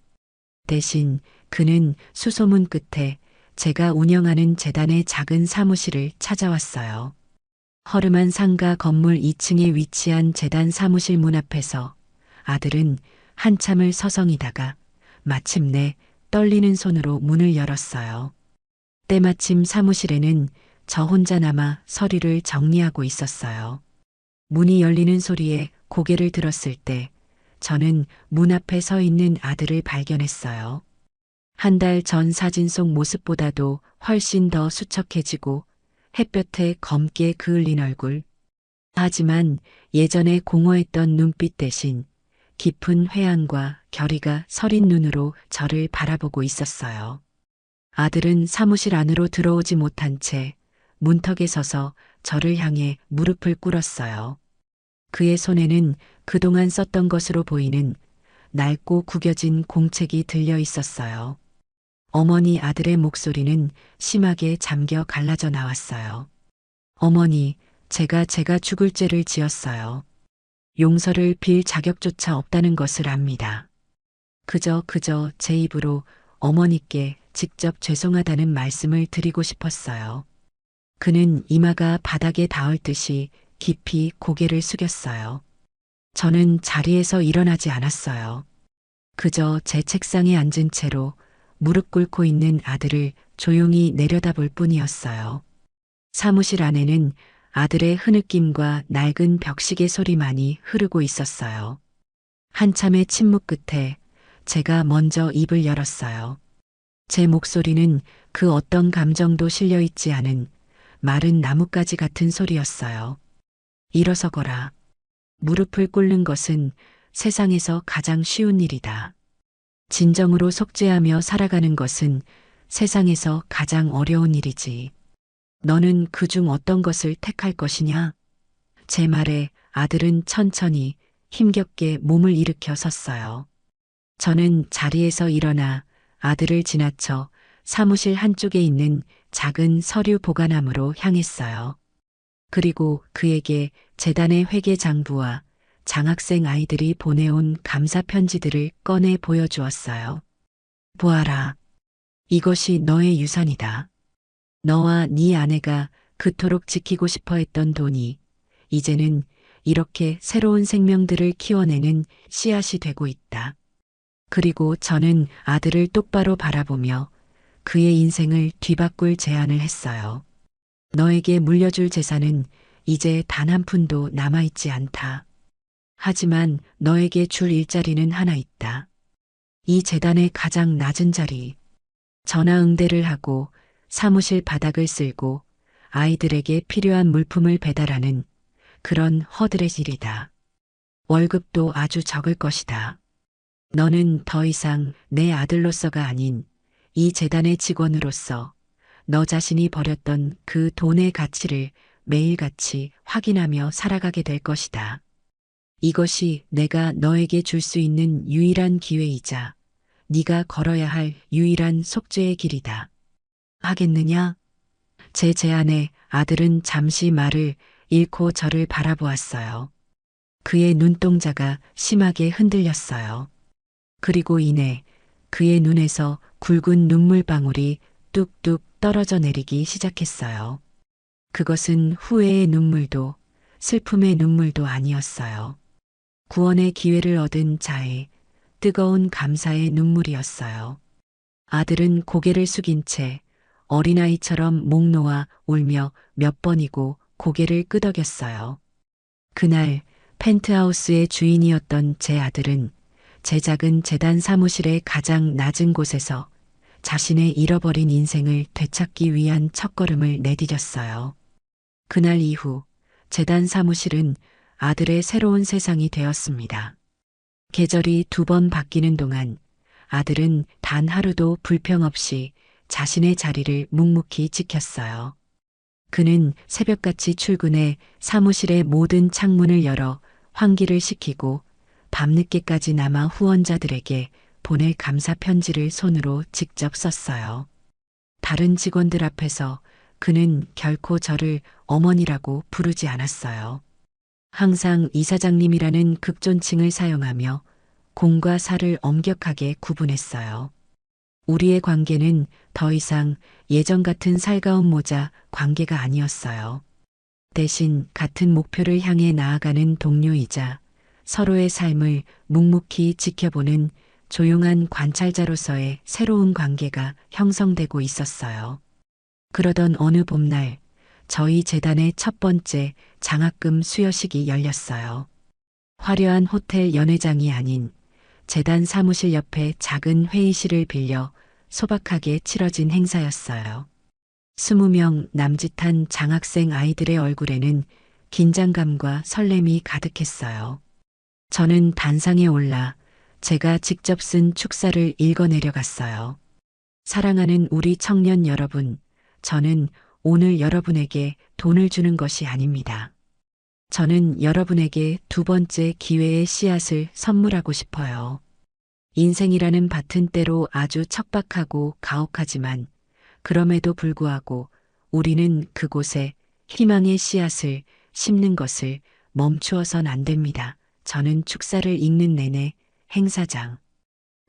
대신 그는 수소문 끝에 제가 운영하는 재단의 작은 사무실을 찾아왔어요. 허름한 상가 건물 2층에 위치한 재단 사무실 문 앞에서 아들은 한참을 서성이다가 마침내 떨리는 손으로 문을 열었어요. 때마침 사무실에는 저 혼자 남아 서류를 정리하고 있었어요. 문이 열리는 소리에 고개를 들었을 때 저는 문 앞에 서 있는 아들을 발견했어요. 한 달 전 사진 속 모습보다도 훨씬 더 수척해지고 햇볕에 검게 그을린 얼굴. 하지만 예전에 공허했던 눈빛 대신 깊은 회한과 결의가 서린 눈으로 저를 바라보고 있었어요. 아들은 사무실 안으로 들어오지 못한 채 문턱에 서서 저를 향해 무릎을 꿇었어요. 그의 손에는 그동안 썼던 것으로 보이는 낡고 구겨진 공책이 들려 있었어요. 어머니 아들의 목소리는 심하게 잠겨 갈라져 나왔어요. 어머니, 제가 죽을 죄를 지었어요. 용서를 빌 자격조차 없다는 것을 압니다. 그저 제 입으로 어머니께 직접 죄송하다는 말씀을 드리고 싶었어요. 그는 이마가 바닥에 닿을 듯이 깊이 고개를 숙였어요. 저는 자리에서 일어나지 않았어요. 그저 제 책상에 앉은 채로 무릎 꿇고 있는 아들을 조용히 내려다볼 뿐이었어요. 사무실 안에는 아들의 흐느낌과 낡은 벽시계 소리만이 흐르고 있었어요. 한참의 침묵 끝에 제가 먼저 입을 열었어요. 제 목소리는 그 어떤 감정도 실려 있지 않은 마른 나뭇가지 같은 소리였어요. 일어서거라. 무릎을 꿇는 것은 세상에서 가장 쉬운 일이다. 진정으로 속죄하며 살아가는 것은 세상에서 가장 어려운 일이지. 너는 그중 어떤 것을 택할 것이냐? 제 말에 아들은 천천히 힘겹게 몸을 일으켜 섰어요. 저는 자리에서 일어나 아들을 지나쳐 사무실 한쪽에 있는 작은 서류 보관함으로 향했어요. 그리고 그에게 재단의 회계장부와 장학생 아이들이 보내온 감사 편지들을 꺼내 보여주었어요. 보아라. 이것이 너의 유산이다. 너와 네 아내가 그토록 지키고 싶어 했던 돈이 이제는 이렇게 새로운 생명들을 키워내는 씨앗이 되고 있다. 그리고 저는 아들을 똑바로 바라보며 그의 인생을 뒤바꿀 제안을 했어요. 너에게 물려줄 재산은 이제 단 한 푼도 남아있지 않다. 하지만 너에게 줄 일자리는 하나 있다. 이 재단의 가장 낮은 자리. 전화 응대를 하고 사무실 바닥을 쓸고 아이들에게 필요한 물품을 배달하는 그런 허들의 일이다. 월급도 아주 적을 것이다. 너는 더 이상 내 아들로서가 아닌 이 재단의 직원으로서 너 자신이 버렸던 그 돈의 가치를 매일같이 확인하며 살아가게 될 것이다. 이것이 내가 너에게 줄 수 있는 유일한 기회이자 네가 걸어야 할 유일한 속죄의 길이다. 하겠느냐? 제 제안에 아들은 잠시 말을 잃고 저를 바라보았어요. 그의 눈동자가 심하게 흔들렸어요. 그리고 이내 그의 눈에서 굵은 눈물방울이 뚝뚝 떨어져 내리기 시작했어요. 그것은 후회의 눈물도 슬픔의 눈물도 아니었어요. 구원의 기회를 얻은 자의 뜨거운 감사의 눈물이었어요. 아들은 고개를 숙인 채 어린아이처럼 목 놓아 울며 몇 번이고 고개를 끄덕였어요. 그날 펜트하우스의 주인이었던 제 아들은 제 작은 재단 사무실의 가장 낮은 곳에서 자신의 잃어버린 인생을 되찾기 위한 첫걸음을 내디뎠어요. 그날 이후 재단 사무실은 아들의 새로운 세상이 되었습니다. 계절이 2번 바뀌는 동안 아들은 단 하루도 불평 없이 자신의 자리를 묵묵히 지켰어요. 그는 새벽같이 출근해 사무실의 모든 창문을 열어 환기를 시키고 밤늦게까지 남아 후원자들에게 보낼 감사 편지를 손으로 직접 썼어요. 다른 직원들 앞에서 그는 결코 저를 어머니라고 부르지 않았어요. 항상 이사장님이라는 극존칭을 사용하며 공과 사를 엄격하게 구분했어요. 우리의 관계는 더 이상 예전 같은 살가운 모자 관계가 아니었어요. 대신 같은 목표를 향해 나아가는 동료이자 서로의 삶을 묵묵히 지켜보는 조용한 관찰자로서의 새로운 관계가 형성되고 있었어요. 그러던 어느 봄날 저희 재단의 첫 번째 장학금 수여식이 열렸어요. 화려한 호텔 연회장이 아닌 재단 사무실 옆에 작은 회의실을 빌려 소박하게 치러진 행사였어요. 20명 남짓한 장학생 아이들의 얼굴에는 긴장감과 설렘이 가득했어요. 저는 단상에 올라 제가 직접 쓴 축사를 읽어내려갔어요. 사랑하는 우리 청년 여러분, 저는 오늘 여러분에게 돈을 주는 것이 아닙니다. 저는 여러분에게 2번째 기회의 씨앗을 선물하고 싶어요. 인생이라는 밭은 때로 아주 척박하고 가혹하지만 그럼에도 불구하고 우리는 그곳에 희망의 씨앗을 심는 것을 멈추어선 안 됩니다. 저는 축사를 읽는 내내 행사장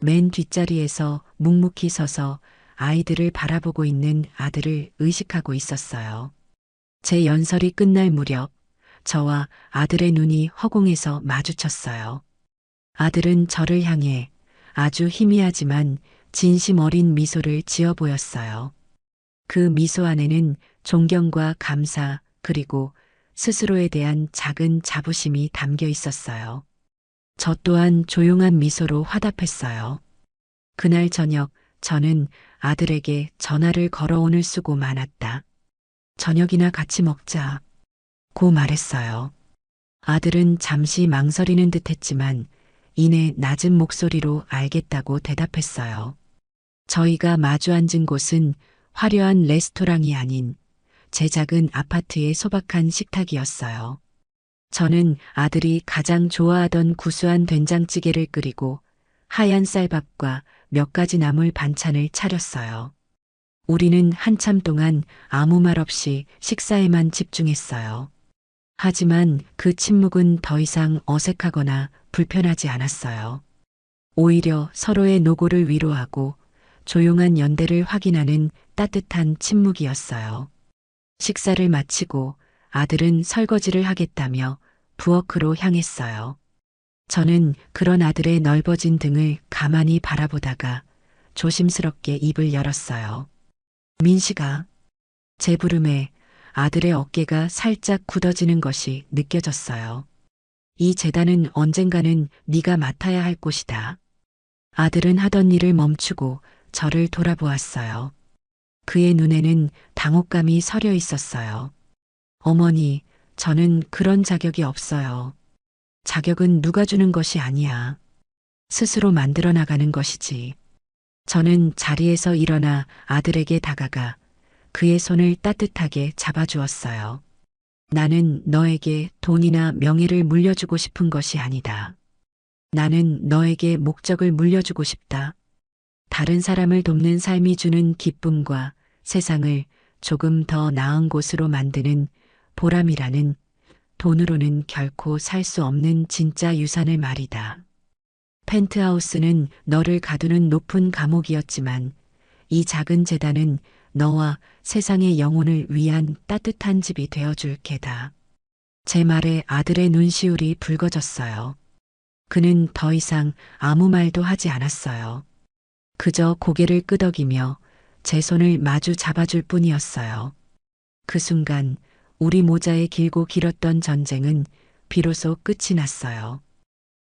맨 뒷자리에서 묵묵히 서서 아이들을 바라보고 있는 아들을 의식하고 있었어요. 제 연설이 끝날 무렵 저와 아들의 눈이 허공에서 마주쳤어요. 아들은 저를 향해 아주 희미하지만 진심 어린 미소를 지어 보였어요. 그 미소 안에는 존경과 감사 그리고 스스로에 대한 작은 자부심이 담겨 있었어요. 저 또한 조용한 미소로 화답했어요. 그날 저녁 저는 아들에게 전화를 걸어 오늘 수고 많았다. 저녁이나 같이 먹자. 고 말했어요. 아들은 잠시 망설이는 듯 했지만 이내 낮은 목소리로 알겠다고 대답했어요. 저희가 마주 앉은 곳은 화려한 레스토랑이 아닌 제 작은 아파트의 소박한 식탁이었어요. 저는 아들이 가장 좋아하던 구수한 된장찌개를 끓이고 하얀 쌀밥과 몇 가지 나물 반찬을 차렸어요. 우리는 한참 동안 아무 말 없이 식사에만 집중했어요. 하지만 그 침묵은 더 이상 어색하거나 불편하지 않았어요. 오히려 서로의 노고를 위로하고 조용한 연대를 확인하는 따뜻한 침묵이었어요. 식사를 마치고 아들은 설거지를 하겠다며 부엌으로 향했어요. 저는 그런 아들의 넓어진 등을 가만히 바라보다가 조심스럽게 입을 열었어요. 민식아. 제 부름에 아들의 어깨가 살짝 굳어지는 것이 느껴졌어요. 이 재단은 언젠가는 네가 맡아야 할 곳이다. 아들은 하던 일을 멈추고 저를 돌아보았어요. 그의 눈에는 당혹감이 서려 있었어요. 어머니, 저는 그런 자격이 없어요. 자격은 누가 주는 것이 아니야. 스스로 만들어 나가는 것이지. 저는 자리에서 일어나 아들에게 다가가 그의 손을 따뜻하게 잡아주었어요. 나는 너에게 돈이나 명예를 물려주고 싶은 것이 아니다. 나는 너에게 목적을 물려주고 싶다. 다른 사람을 돕는 삶이 주는 기쁨과 세상을 조금 더 나은 곳으로 만드는 보람이라는 돈으로는 결코 살 수 없는 진짜 유산을 말이다. 펜트하우스는 너를 가두는 높은 감옥이었지만 이 작은 재단은 너와 세상의 영혼을 위한 따뜻한 집이 되어줄 게다. 제 말에 아들의 눈시울이 붉어졌어요. 그는 더 이상 아무 말도 하지 않았어요. 그저 고개를 끄덕이며 제 손을 마주 잡아줄 뿐이었어요. 그 순간 우리 모자의 길고 길었던 전쟁은 비로소 끝이 났어요.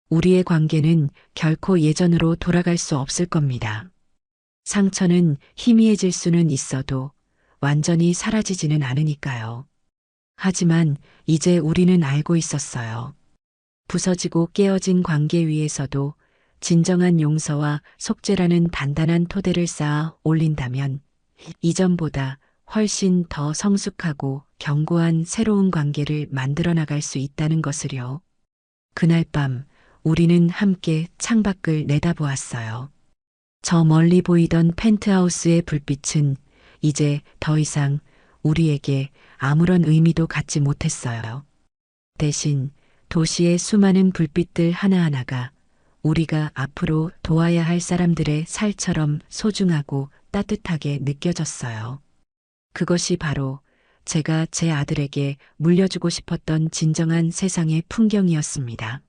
우리의 관계는 결코 예전으로 돌아갈 수 없을 겁니다. 상처는 희미해질 수는 있어도 완전히 사라지지는 않으니까요. 하지만 이제 우리는 알고 있었어요. 부서지고 깨어진 관계 위에서도 진정한 용서와 속죄라는 단단한 토대를 쌓아 올린다면 이전보다 훨씬 더 성숙하고 견고한 새로운 관계를 만들어 나갈 수 있다는 것을요. 그날 밤 우리는 함께 창밖을 내다보았어요. 저 멀리 보이던 펜트하우스의 불빛은 이제 더 이상 우리에게 아무런 의미도 갖지 못했어요. 대신 도시의 수많은 불빛들 하나하나가 우리가 앞으로 도와야 할 사람들의 살처럼 소중하고 따뜻하게 느껴졌어요. 그것이 바로 제가 제 아들에게 물려주고 싶었던 진정한 세상의 풍경이었습니다.